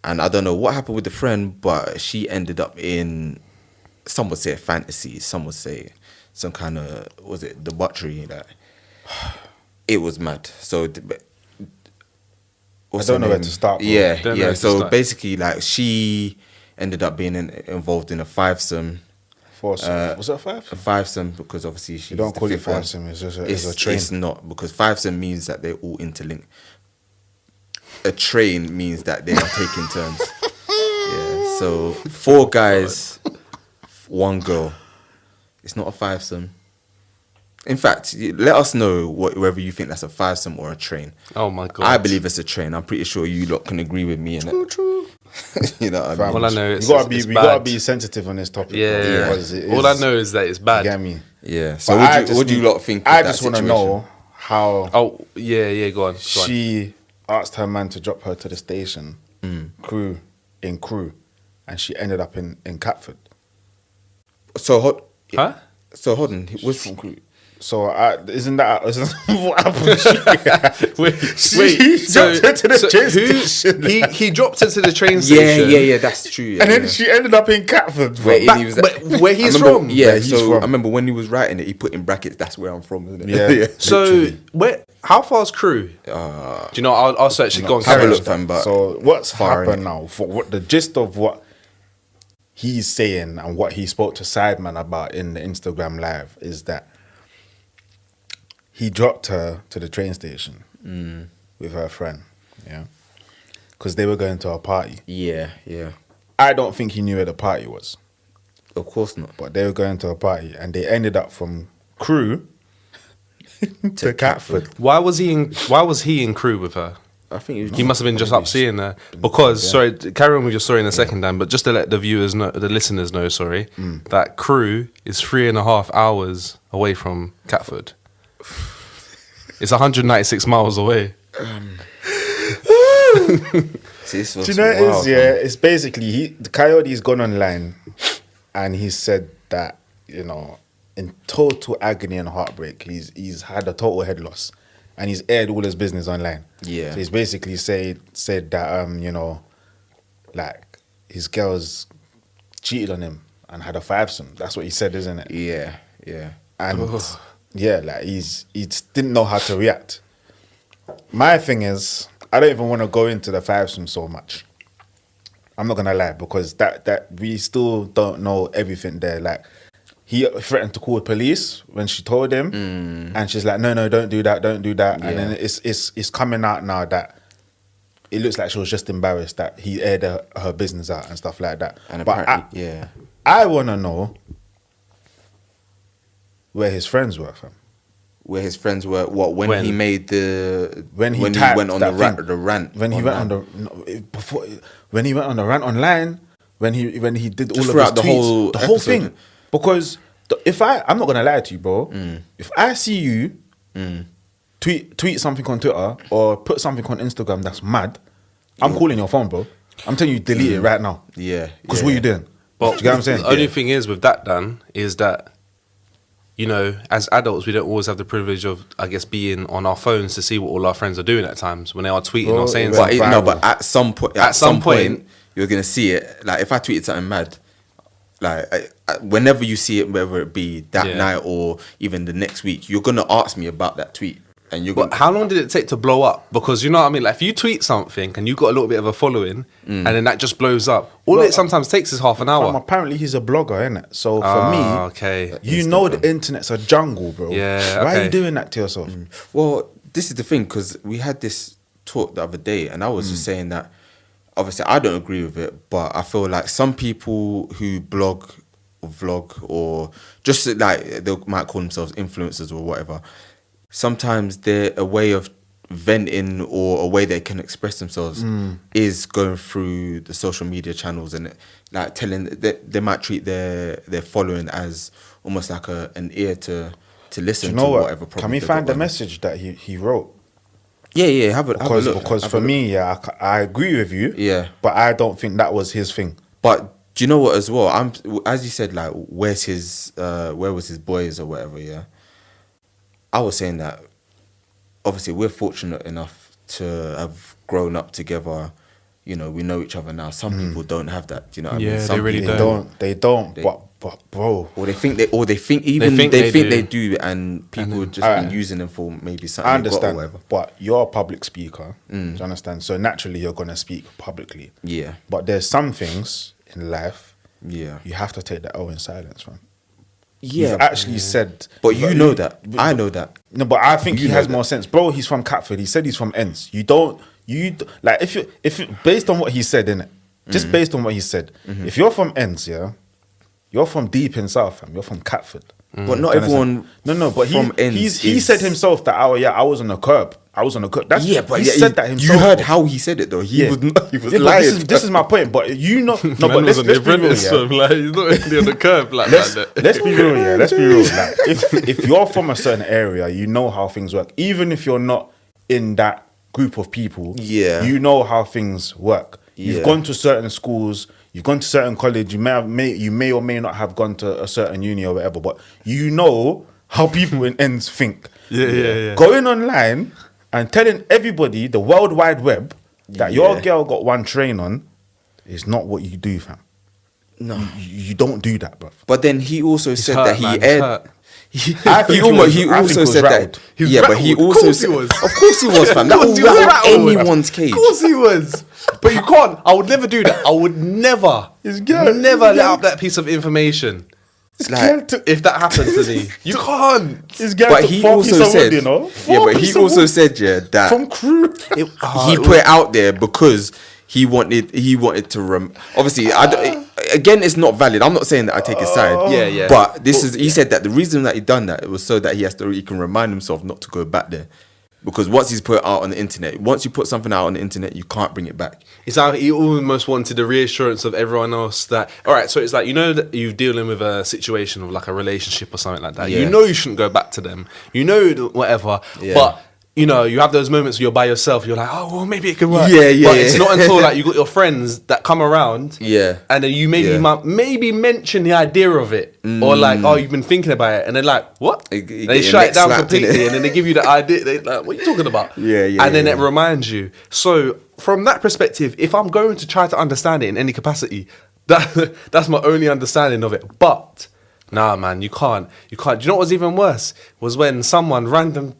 and I don't know what happened with the friend, but she ended up in. Some would say a fantasy. Some would say some kind of debauchery. That it was mad. So I don't know where to start. Bro. Yeah. So basically, like she ended up being involved in a fivesome. Was that a five? A fivesome because obviously she. You don't call it fivesome. It's just a train. It's not because fivesome means that they're all interlinked. A train means that they are taking turns. Yeah. So 4 guys. 1 girl. It's not a fivesome. In fact, let us know whether you think that's a fivesome or a train. Oh my god! I believe it's a train. I'm pretty sure you lot can agree with me. True. You know what I mean? All I know is we gotta be sensitive on this topic. Yeah. All I know is that it's bad. You get me? Yeah. So what do you lot think? I just want to know how. Oh yeah. Go on. She asked her man to drop her to the station, crew, and she ended up in Catford. So Huh? So hold on. Was from crew. So isn't that what happened? Wait. He dropped her to the train station. He dropped her to the train station. Yeah. That's true. Yeah, And then she ended up in Catford. Where he's from? Yeah. Where he's from. I remember when he was writing it, he put in brackets. That's where I'm from, isn't it? Yeah. So how far's crew? Do you know? I'll search it. Go on, have carry a on. look, fam. But So what's far happened now? For what the gist of what he's saying and what he spoke to Sideman about in the Instagram live is that he dropped her to the train station with her friend, yeah, because they were going to a party. Yeah. I don't think he knew where the party was, Of course not. but they were going to a party and they ended up from crew to Catford. Why was he in crew with her? I think He must have been just up seeing her. Because, sorry, carry on with your story in a second, Dan, but just to let the viewers know, the listeners know, that crew is 3.5 hours away from Catford. It's 196 miles away. Do you know what it is? Yeah, it's basically Kayode's gone online and he said that, you know, in total agony and heartbreak, he's had a total head loss. And he's aired all his business online. Yeah. So he's basically said that you know, like his girls cheated on him and had a fivesome. That's what he said, isn't it? Yeah. And yeah, like he didn't know how to react. My thing is, I don't even want to go into the fivesome so much. I'm not gonna lie, because that we still don't know everything there. Like, he threatened to call the police when she told him, and she's like, "No, don't do that." Yeah. And then it's coming out now that it looks like she was just embarrassed that he aired her business out and stuff like that. And but apparently, I want to know where his friends were from. Where his friends were? What when he made the when he went on the rant when he went on the rant online when he did just all of his throughout tweets, the whole thing, because I'm not gonna lie to you, bro. If I see you tweet something on Twitter or put something on Instagram that's mad, I'm calling your phone, bro. I'm telling you, delete it right now. Yeah. Because what are you doing? But do you get what I'm saying? the only thing is with that, Dan, is that, you know, as adults, we don't always have the privilege of, I guess, being on our phones to see what all our friends are doing at times when they are tweeting or saying something. But at some point, you're gonna see it. Like if I tweeted something mad, like whenever you see it, whether it be that night or even the next week, you're gonna ask me about that tweet. And you're but how long did it take to blow up? Because you know what I mean. Like if you tweet something and you got a little bit of a following, and then that just blows up. All it sometimes takes is half an hour. Apparently he's a blogger, innit? So for me, you know the internet's a jungle, bro. Yeah. Why are you doing that to yourself? Well, this is the thing, because we had this talk the other day, and I was just saying that obviously I don't agree with it, but I feel like some people who blog or vlog or just like they might call themselves influencers or whatever. Sometimes they're a way of venting or a way they can express themselves is going through the social media channels and like telling they might treat their following as almost like an ear to listen to whatever. Can we find the message that he wrote? Yeah, have a look. Because for me, I agree with you. Yeah, but I don't think that was his thing. But do you know what? As well, as you said, like where was his boys or whatever? Yeah. I was saying that obviously we're fortunate enough to have grown up together. You know, we know each other now. Some people don't have that. Do you know what I mean? Some they really don't. They don't. But bro, or they think they do, and people just been using them for maybe something. I understand, or whatever. but you're a public speaker. Do you understand? So naturally, you're gonna speak publicly. Yeah. But there's some things in life. Yeah. You have to take the L in silence, man. Yeah, you've actually said, but you know that. I know that. No, but I think he has more sense, bro. He's from Catford. He said he's from Ents. You like if based on what he said, innit? Just based on what he said, if you're from Ents, yeah, you're from deep in South, fam. You're from Catford. But not everyone. No, but from he said himself that I was on the curb. I was on the curb. He said that himself. You heard how he said it though. He was lying. This is my point. But you know, no, but let's be real. Like, he's not really on the curb like that. Let's be real. Yeah, let's be real. Like, if you're from a certain area, you know how things work. Even if you're not in that group of people, you know how things work. You've gone to certain schools. You've gone to certain college. You may or may not have gone to a certain uni or whatever. But you know how people in ends think. Yeah. Going online and telling everybody, the World Wide Web, that your girl got one train on is not what you do, fam. No. You don't do that, bruv. But then he also said that he aired... He also said that. Yeah, but he also said... Of course he was, fam. That was anyone's cage. Of course he was. But you can't. I would never do that. I would never let out that piece of information. Like, if that happened to me, you can't. But he also said, that from crew. He put it out there because he wanted to obviously again, it's not valid. I'm not saying that I take his side. Yeah. But he said that the reason that he done that, it was so that he can remind himself not to go back there. Because once he's put it out on the internet, once you put something out on the internet, you can't bring it back. It's like he almost wanted the reassurance of everyone else that, all right, so it's like, you know that you're dealing with a situation of like a relationship or something like that. Yeah. You know you shouldn't go back to them. You know whatever. Yeah. But, you know, you have those moments where you're by yourself. You're like, oh, well, maybe it can work. Yeah. But it's not until like you got your friends that come around. Yeah. And then you maybe mention the idea of it. Or like, oh, you've been thinking about it. And they're like, what? They shut it down completely. And then they give you the idea. They're like, what are you talking about? Yeah. And then it reminds you. So from that perspective, if I'm going to try to understand it in any capacity, that's my only understanding of it. But... nah, man, you can't. Do you know what was even worse? Was when someone random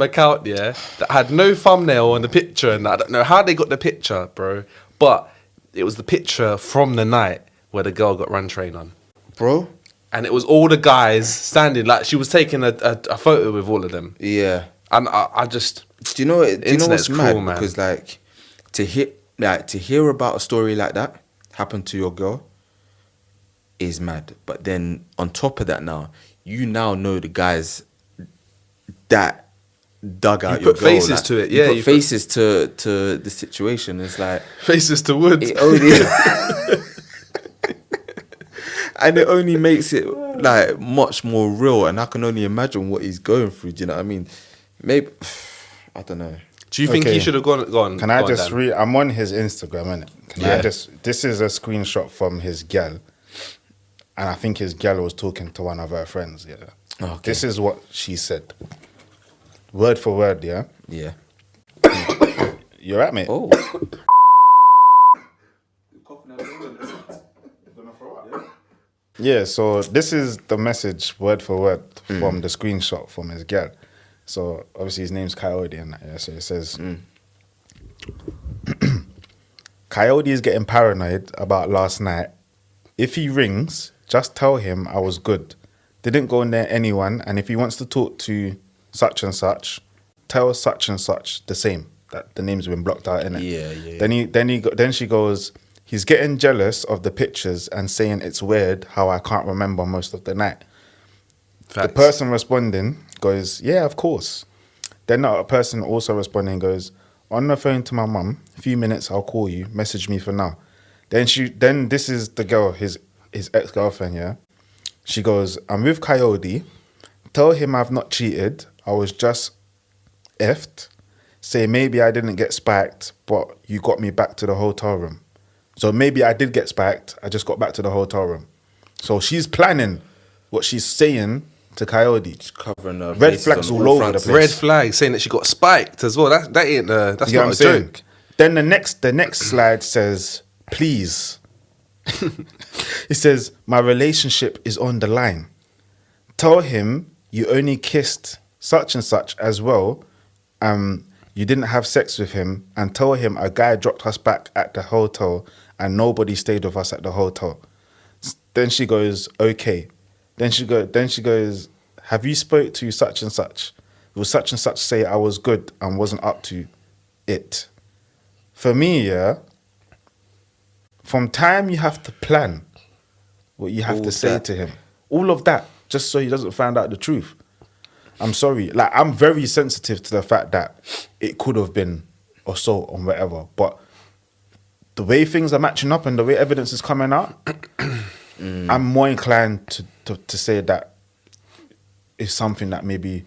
account, that had no thumbnail on the picture, and I don't know how they got the picture, bro. But it was the picture from the night where the girl got run train on, bro. And it was all the guys standing like she was taking a photo with all of them. Yeah, and I just do you know what's mad? Man. Because like to hear about a story like that happen to your girl is mad. But then on top of that, now you know the guys that dug out your put girl, faces like, to it. You put faces to the situation. It's like faces to wood. And it only makes it like much more real, and I can only imagine what he's going through. Do you know what I mean? Maybe I don't know. Do you think he should have gone? Can I just read? I'm on his Instagram, innit? This is a screenshot from his gal, and I think his gal was talking to one of her friends. Yeah. Okay. This is what she said, word for word. Yeah. Yeah. You're at me. Oh. Yeah, so this is the message word for word from the screenshot from his gal. So obviously his name's Kayode and that, yeah. So it says Kayode is getting paranoid about last night. If he rings, just tell him I was good. Didn't go near anyone, and if he wants to talk to such and such, tell such and such the same. That the name's been blocked out, innit? Yeah. Then she goes, he's getting jealous of the pictures and saying it's weird how I can't remember most of the night. Facts. The person responding goes, yeah, of course. Then a person also responding goes, on the phone to my mum, a few minutes, I'll call you, message me for now. Then this is the girl, his ex-girlfriend, yeah? She goes, I'm with Kayode, tell him I've not cheated, I was just effed. Say maybe I didn't get spiked, but you got me back to the hotel room. So maybe I did get spiked, I just got back to the hotel room. So she's planning what she's saying to Kayode. Just covering her Red bases flags on all over the fronts. place. Red flag saying that she got spiked as well. That ain't that's You get not what a I'm saying? joke. Then the next slide says, please. It says, my relationship is on the line. Tell him you only kissed such and such as well. You didn't have sex with him, and tell him a guy dropped us back at the hotel and nobody stayed with us at the hotel. Then she goes, okay. Then she goes, have you spoke to such and such? Will such and such say I was good and wasn't up to it? For me, yeah, from time you have to plan what you have All to say that. to him. All of that, just so he doesn't find out the truth. I'm sorry. Like, I'm very sensitive to the fact that it could have been assault or whatever. But the way things are matching up and the way evidence is coming out, I'm more inclined to say that it's something that maybe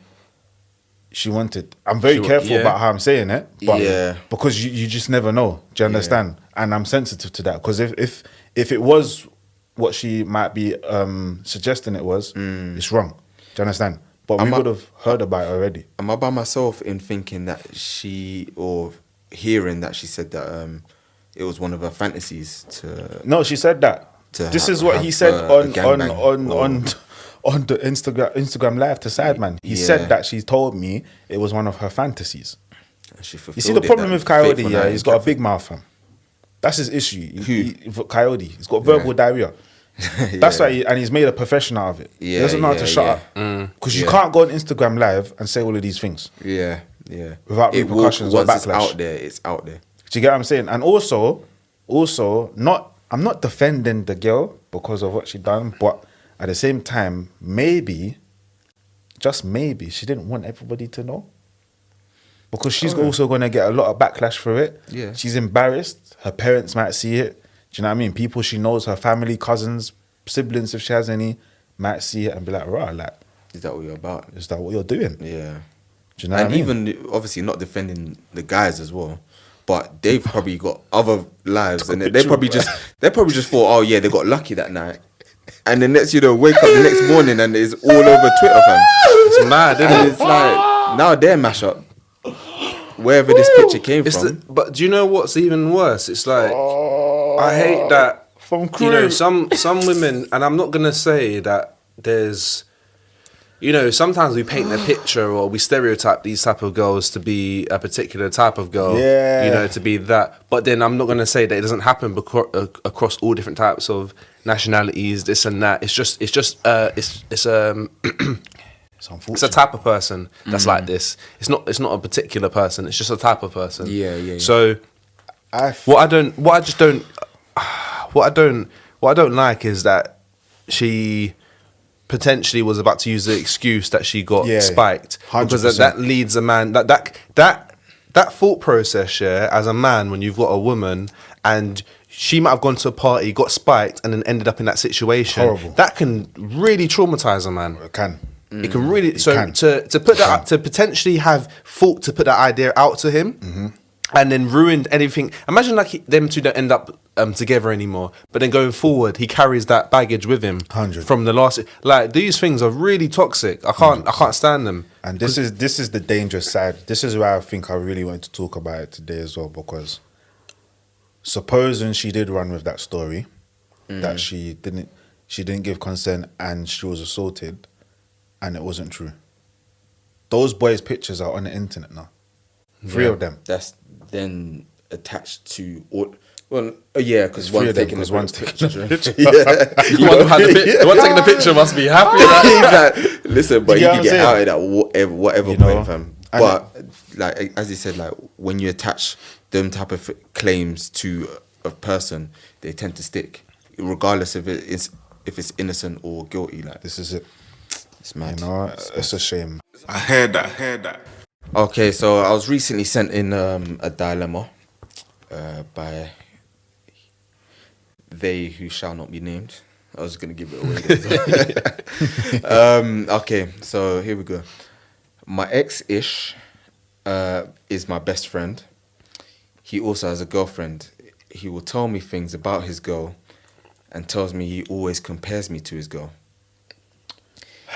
she wanted. I'm very careful about how I'm saying it. But because you just never know. Do you understand? And I'm sensitive to that. Because if it was what she might be suggesting it was, it's wrong. Do you understand? But we would have heard about it already. Am I by myself in thinking that or hearing that she said that it was one of her fantasies to... No, she said that. This is what he said on the Instagram live to Sideman. He said that she told me it was one of her fantasies. You see the problem with Kayode, yeah, he's got a big mouth, fam. That's his issue. Kayode, he's got verbal diarrhea. That's why, and he's made a profession out of it. He doesn't know how to shut up. Because you can't go on Instagram live and say all of these things. Yeah. Without repercussions or once backlash. it's out there. Do you get what I'm saying? And also, I'm not defending the girl because of what she done, but at the same time, maybe, just maybe, she didn't want everybody to know. Because she's also going to get a lot of backlash for it. Yeah. She's embarrassed. Her parents might see it. Do you know what I mean? People she knows, her family, cousins, siblings, if she has any, might see it and be like, rah, like, Is that what you're about? is that what you're doing? Yeah. Do you know what I mean? Even, obviously, not defending the guys as well. But they've probably got other lives, and they probably just thought, oh yeah, they got lucky that night, and then wake up the next morning and it's all over Twitter, fam. It's mad, isn't And it? it's like now they're mash up wherever this picture came from. But do you know what's even worse? It's like I hate that. From crew. You know, some women, and I'm not gonna say that there's. You know, sometimes we paint a picture or we stereotype these type of girls to be a particular type of girl. Yeah. You know, to be that. But then I'm not going to say that it doesn't happen across all different types of nationalities, this and that. It's it's a type of person that's like this. It's not a particular person. It's just a type of person. Yeah. So what I don't like is that she potentially was about to use the excuse that she got spiked, because 100%. that leads a man that that thought process, yeah, as a man, when you've got a woman and she might have gone to a party, got spiked, and then ended up in that situation. Horrible. That can really traumatize a man. It can. It can really can. to put that up, to potentially have thought to put that idea out to him, and then ruined anything. Imagine like them two don't end up together anymore, but then going forward, he carries that baggage with him 100. from the last. Like these things are really toxic. I can't stand them. And this is the dangerous side. This is why I think I really want to talk about it today as well, because supposing she did run with that story, that she didn't give consent and she was assaulted, and it wasn't true. Those boys' pictures are on the internet now. Three of them. That's then attached to all. Well, yeah, because one's taking the picture. The one taking the picture must be happy. Right? Listen, but you can get out of that whatever point, fam. And But like as you said, like when you attach them type of claims to a person, they tend to stick, regardless if it's innocent or guilty. Like This is it. it's mad. You know, it's a shame. I heard that. Okay, so I was recently sent in a dilemma by they who shall not be named. I was going to give it away. Okay, so here we go. My ex-ish is my best friend. He also has a girlfriend. He will tell me things about his girl and tells me he always compares me to his girl.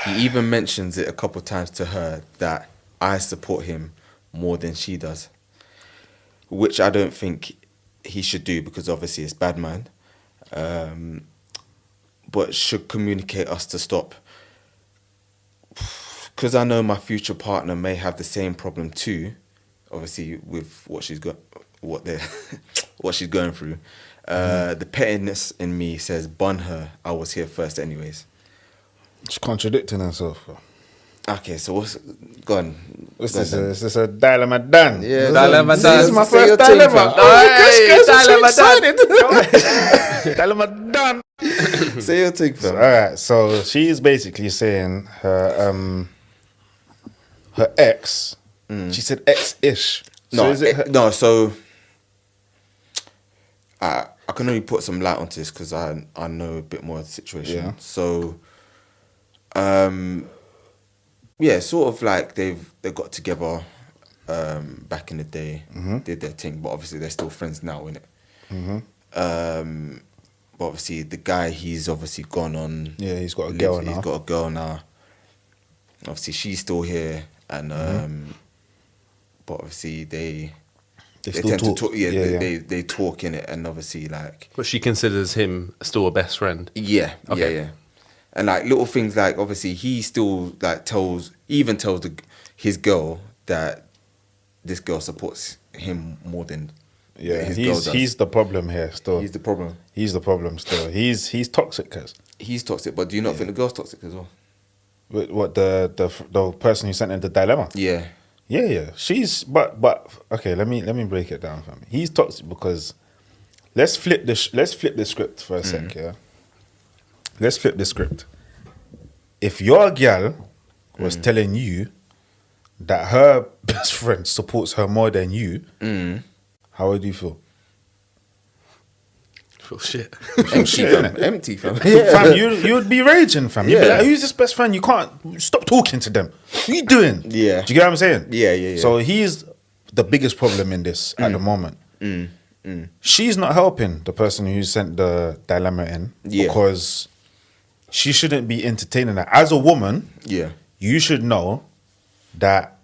He even mentions it a couple times to her that I support him more than she does, which I don't think he should do because obviously it's bad mind. But should communicate us to stop, because I know my future partner may have the same problem too, obviously with what she's got, what she's going through. The pettiness in me says, bun her, I was here first anyways. She's contradicting herself. Bro. Okay, so what's go on? Is this a dilemma done? Yeah, dilemma this done. is my Say first your thing, dilemma. fam. Oh, Dilemma done. dilemma done. Say your thing, So, fam. all right, so she's basically saying her ex. She said ex-ish. So No, is it her- no. So I can only put some light onto this because I know a bit more of the situation. Yeah. So, yeah, sort of like they got together back in the day, did their thing, but obviously they're still friends now, innit? But obviously the guy, he's obviously gone on. Yeah, he's got a girl now. He's got a girl now. Obviously she's still here, and but obviously they still tend talk. to talk. Yeah, Yeah, they talk in it, and obviously like But she considers him still a best friend. yeah, Okay. yeah. And like little things, like obviously he still like tells his girl that this girl supports him more than his girl does. he's the problem here still. He's the problem. He's the problem still. He's toxic, cuz. He's toxic, but do you not think the girl's toxic as well? What the person who sent in the dilemma? Yeah. Yeah. She's but okay. Let me break it down for me. He's toxic because let's flip the script for a sec. Yeah. Let's flip the script. If your girl was telling you that her best friend supports her more than you, how would you feel? Feel shit. Empty, fam. Empty, fam. Fam, you'd be raging, fam. You'd be Yeah. like, who's this best friend? You can't stop talking to them. What are you doing? Yeah. Do you get what I'm saying? Yeah. So he's the biggest problem in this at the moment. She's not helping the person who sent the dilemma in because she shouldn't be entertaining that. As a woman, you should know that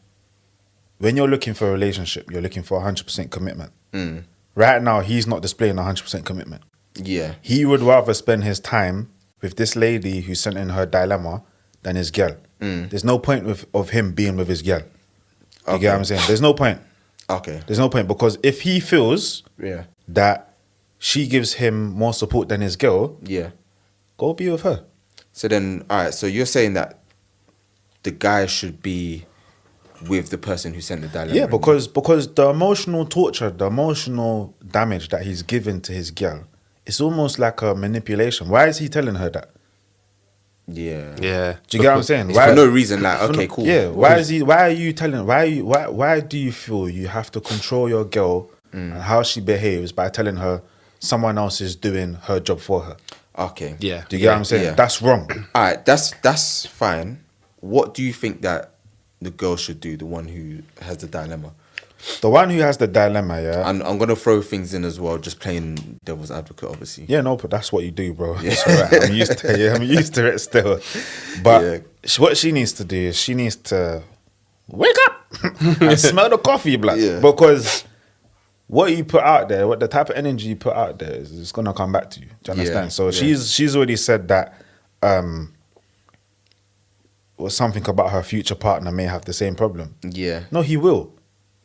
when you're looking for a relationship, you're looking for 100% commitment. Right now, he's not displaying 100% commitment. Yeah. He would rather spend his time with this lady who sent in her dilemma than his girl. There's no point of him being with his girl. You get what I'm saying? There's no point. Okay. There's no point because if he feels Yeah. that she gives him more support than his girl, Yeah. go be with her. So then, all right. So you're saying that the guy should be with the person who sent the dilemma. Yeah, because the emotional torture, the emotional damage that he's given to his girl, it's almost like a manipulation. Why is he telling her that? Yeah. Yeah. Do you get what I'm saying? It's for no reason. Like, okay, cool. Yeah. Why are you telling? Why do you feel you have to control your girl and how she behaves by telling her someone else is doing her job for her? Okay. Yeah. Do you get what I'm saying? Yeah. That's wrong. All right, that's fine. What do you think that the girl should do? The one who has the dilemma. The one who has the dilemma, yeah. And I'm gonna throw things in as well, just playing devil's advocate, obviously. Yeah, no, but that's what you do, bro. Yeah. It's all right. I'm used to it. Yeah, I'm used to it still. But what she needs to do is she needs to wake up and smell the coffee, blood. Yeah. Because what you put out there, what the type of energy you put out there is it's gonna come back to you. Do you understand? So she's already said that was something about her future partner may have the same problem. Yeah. No, he will.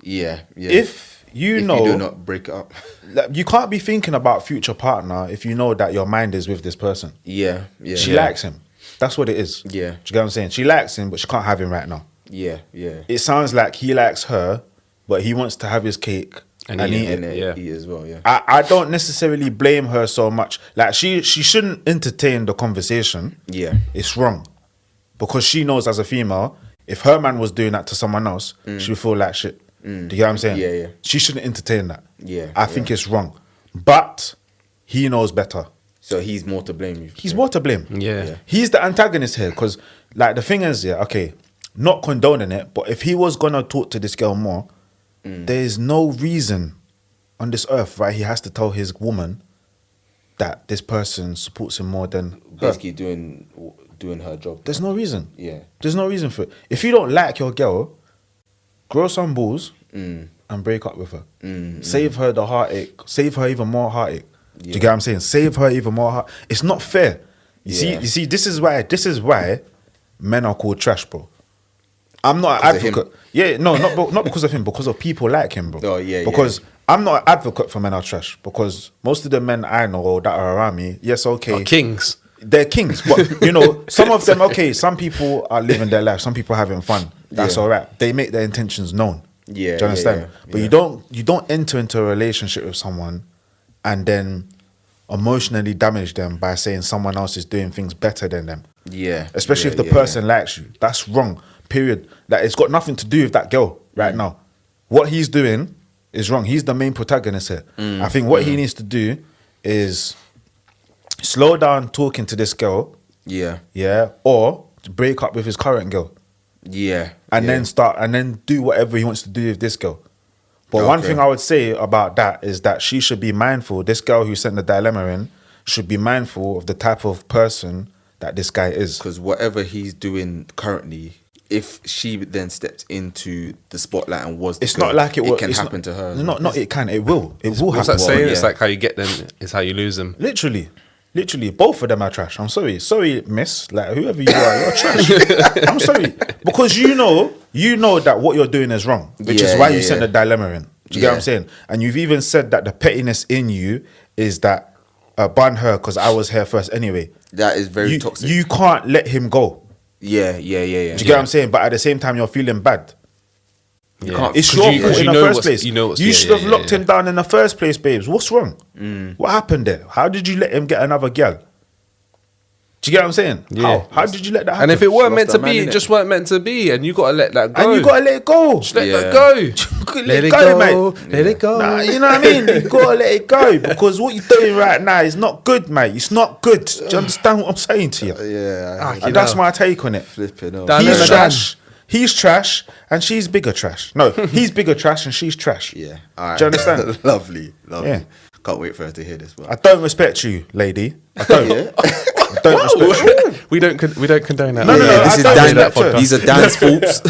Yeah. Yeah. If you know, you do not break it up. like, you can't be thinking about future partner if you know that your mind is with this person. Yeah. Yeah. She likes him. That's what it is. Yeah. Do you get what I'm saying? She likes him, but she can't have him right now. Yeah. Yeah. It sounds like he likes her, but he wants to have his cake and eat it. And eat as well. Yeah. I don't necessarily blame her so much. Like she shouldn't entertain the conversation. Yeah. It's wrong. Because she knows as a female, if her man was doing that to someone else, she would feel like shit. Do you get what I'm saying? Yeah, yeah. She shouldn't entertain that. Yeah, I think it's wrong. But he knows better. So he's more to blame. He's more to blame. Yeah. He's the antagonist here because, like, the thing is, okay, not condoning it, but if he was going to talk to this girl more, there is no reason on this earth, right, he has to tell his woman that this person supports him more than her. Basically doing her job. There's no reason. Yeah. There's no reason for it. If you don't like your girl, grow some balls and break up with her. Save her the heartache. Save her even more heartache. Do you get what I'm saying? Save her even more heart. It's not fair. You see, this is why men are called trash, bro. I'm not an advocate. Yeah, no, not because of him, because of people like him, bro. Oh, yeah, because I'm not an advocate for men are trash, because most of the men I know that are around me, yes, okay. Are kings. They're kings, but you know, some of them, okay, some people are living their life, some people are having fun. That's all right. They make their intentions known. Yeah. Do you understand? Yeah. But you don't enter into a relationship with someone and then emotionally damage them by saying someone else is doing things better than them. Yeah. Especially if the person likes you. That's wrong. Period. Like, it's got nothing to do with that girl right now. What he's doing is wrong. He's the main protagonist here. I think what he needs to do is slow down talking to this girl. Yeah. Or break up with his current girl. Yeah. And then do whatever he wants to do with this girl. But one thing I would say about that is that she should be mindful, this girl who sent the dilemma in, should be mindful of the type of person that this guy is. Because whatever he's doing currently, if she then stepped into the spotlight and was the It's girl, not like it can happen to her. No, it can. It will. It will What's happen. that saying? yeah. It's like how you get them is how you lose them. Literally, both of them are trash. I'm sorry, miss. Like, whoever you are, you're trash. I'm sorry, because you know that what you're doing is wrong, which is why you sent the dilemma in. Do you get what I'm saying? And you've even said that the pettiness in you is that bun her because I was here first anyway. That is very toxic. You can't let him go. Yeah. Do you get what I'm saying? But at the same time, you're feeling bad. You can't. It's your fault in the first place. You should have locked him down in the first place, babes. What's wrong? What happened there? How did you let him get another girl? Do you get what I'm saying? Yeah. How did you let that happen? And if it weren't meant to that man, be, it innit? just weren't meant to be, and you gotta let that go. And you gotta let it go. Just let that go. Let it go, mate. Let it go. Nah, you know what I mean? You gotta let it go, because what you're doing right now is not good, mate. It's not good. Do you understand what I'm saying to you? And that's my take on it. Flipping out. Dan- He's Dan- trash. He's trash, and she's bigger trash. No, he's bigger trash, and she's trash. Yeah. All right. Do you understand? Lovely. Yeah. Can't wait for her to hear this one. I don't respect you, lady. I don't. I don't respect you. We don't condone that. No, this I is don't Dan. respect her. These are Dan's faults.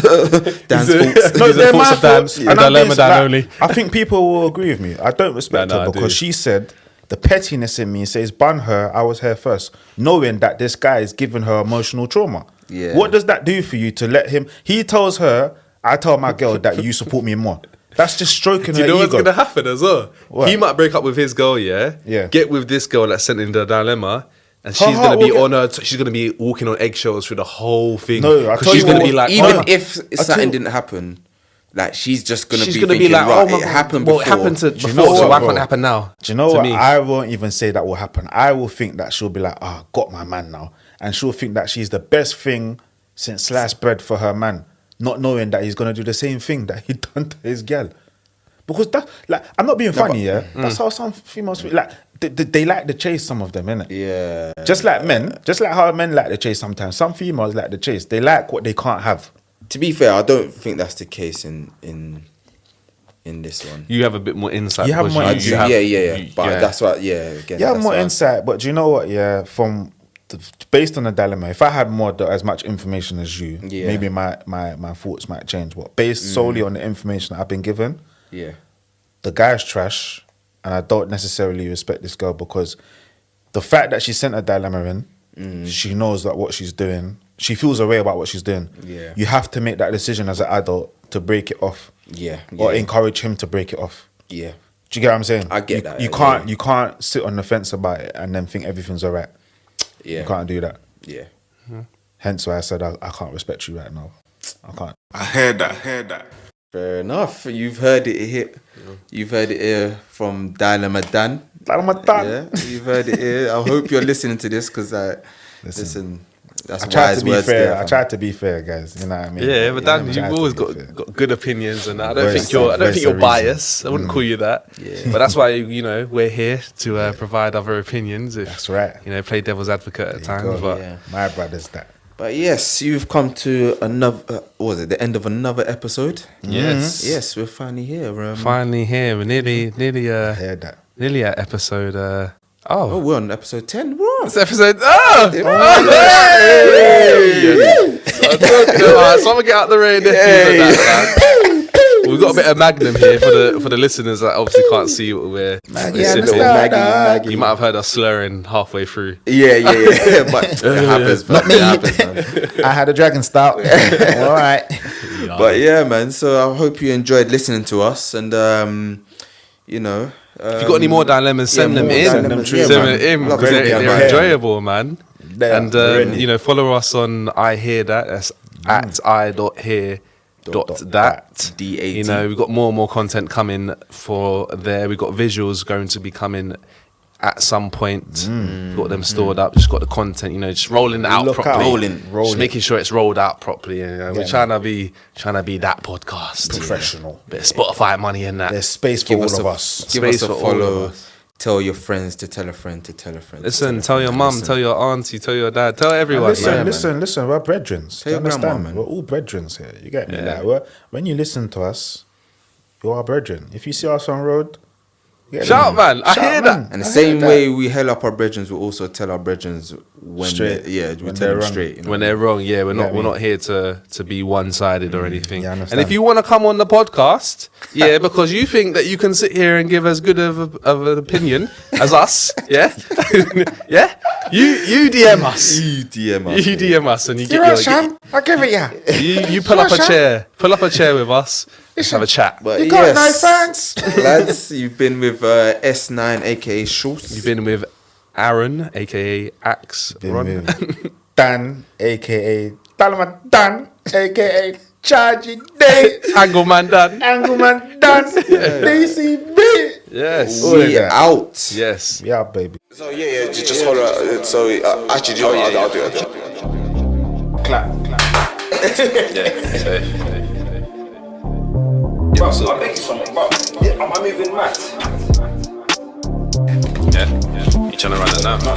Dan's faults. No, These are they're thoughts my of Dan. thoughts. Yeah. And I'm Dilemma being- Dan like, only. I think people will agree with me. I don't respect No, her I because do. she said the pettiness in me says, bun her, I was here first, knowing that this guy is giving her emotional trauma. Yeah. What does that do for you to let him? He tells her, I tell my girl that you support me more. That's just stroking Do you her know ego. what's gonna happen as well? What? He might break up with his girl, yeah. Get with this girl that sent in the dilemma, and she's heart gonna be will on her. She's gonna be walking on eggshells through the whole thing. No, I 'Cause tell she's you gonna what, be like, Even oh, if tell something you- didn't happen, like she's just gonna she's be gonna be thinking, like, right, oh my it happened well, before. it happened to Do you before, know so what, why bro? can't it happen now? Do you know to what? me. I won't even say that will happen. I will think that she'll be like, got my man now. and she'll think that she's the best thing since sliced bread for her man, not knowing that he's gonna do the same thing that he done to his girl. Because that, like, I'm not being funny, that's how some females feel. Like they like the chase, some of them, innit? Yeah. Just like men, just like how men like the chase sometimes. Some females like the chase. They like what they can't have. To be fair, I don't think that's the case in this one. You have a bit more insight. You have because more I insight. do, but that's what, again. You have that's more what- insight, but do you know what? Yeah, based on the dilemma, if I had as much information as you, maybe my thoughts might change. But based solely on the information I've been given, Yeah. the guy's trash, and I don't necessarily respect this girl because the fact that she sent a dilemma in, she knows that what she's doing, she feels a way about what she's doing. Yeah. You have to make that decision as an adult to break it off. Yeah. Or encourage him to break it off. Yeah. Do you get what I'm saying? I get that. You can't sit on the fence about it and then think everything's alright. Yeah. You can't do that. Yeah. Hence why I said I can't respect you right now. I can't. I heard that. Fair enough. You've heard it here. You've heard it here from Dilemma Dan. Yeah, you've heard it here. I hope you're listening to this because listen, that's I tried wise to be words fair. there, I fam. tried to be fair, guys. You know what I mean? Yeah, but Dan, I you've tried always to be fair. got good opinions, and I don't Voice think you're of reason. biased. I wouldn't call you that. Yeah. But that's why we're here to provide other opinions. If, That's right. Play devil's advocate at times. go. But Yeah. My brother's that. But yes, you've come to another. What was it? The end of another episode. yes, Yes, we're finally here. finally here. We're nearly I heard that. at episode. Oh, we're on episode 10. We're on. It's episode. Someone get out the rain. We've got a bit of Magnum here for the listeners that obviously can't see what we're. Maggie it's a and the little- Star Maggie. You might have heard us slurring halfway through. Yeah. But it happens. Not me. It happens, man. I had a dragon stout. All right. But yeah, man. So I hope you enjoyed listening to us, and If you got any more dilemmas, send them more in. dilemmas, Send yeah, them man. in Love because it, they're man. enjoyable, man. And ready. follow us on I Hear That. That's at I.hear.that. DAT. We've got more and more content coming for there. We've got visuals going to be coming at some point. We've got them stored up. Just got the content, just rolling it out Look out. properly. Rolling. Just making sure it's rolled out properly. We're man. trying to be that podcast. Professional. Bit of Spotify money in that. There's space for Give all us of a- us. Give Space us a for all of follow. us. Tell your friends to tell a friend to tell a friend. Listen, tell your mum, tell your auntie, tell your dad, tell everyone. Listen, man. listen. We're brethren. Tell your grandma, man. We're all brethren here. You get me? Yeah. Like, when you listen to us, you are brethren. If you see us on road, you get Shout, me? man. I Shout, hear man. that. And the I same hear way we hail up our brethren, we also tell our brethren when Straight. we When tell they're them wrong. straight. When they're wrong, we're Yeah, not here to be one sided or anything. Yeah, I and understand. if you want to come on the podcast, because you think that you can sit here and give as good of an opinion as us, yeah, you DM us. You DM us. You DM us and you You're right, Sham. I'll give it ya. you pull up a chair, with us. Let's have a chat. But You got no yes, fans. lads, you've been with S9, aka Schultz. You've been with Aaron, aka Axe Ron. Dan, aka Talman Dan, aka Charging Day, Angleman Dan. Angleman Dan, DCB. Yes. We out. Yes. Yeah, baby. So yeah, just hold on. So actually, do you know what? I'll do it. Clap. Bro, I'll make you something. Bro, am I moving mad? Yeah. You trying to run it now? No,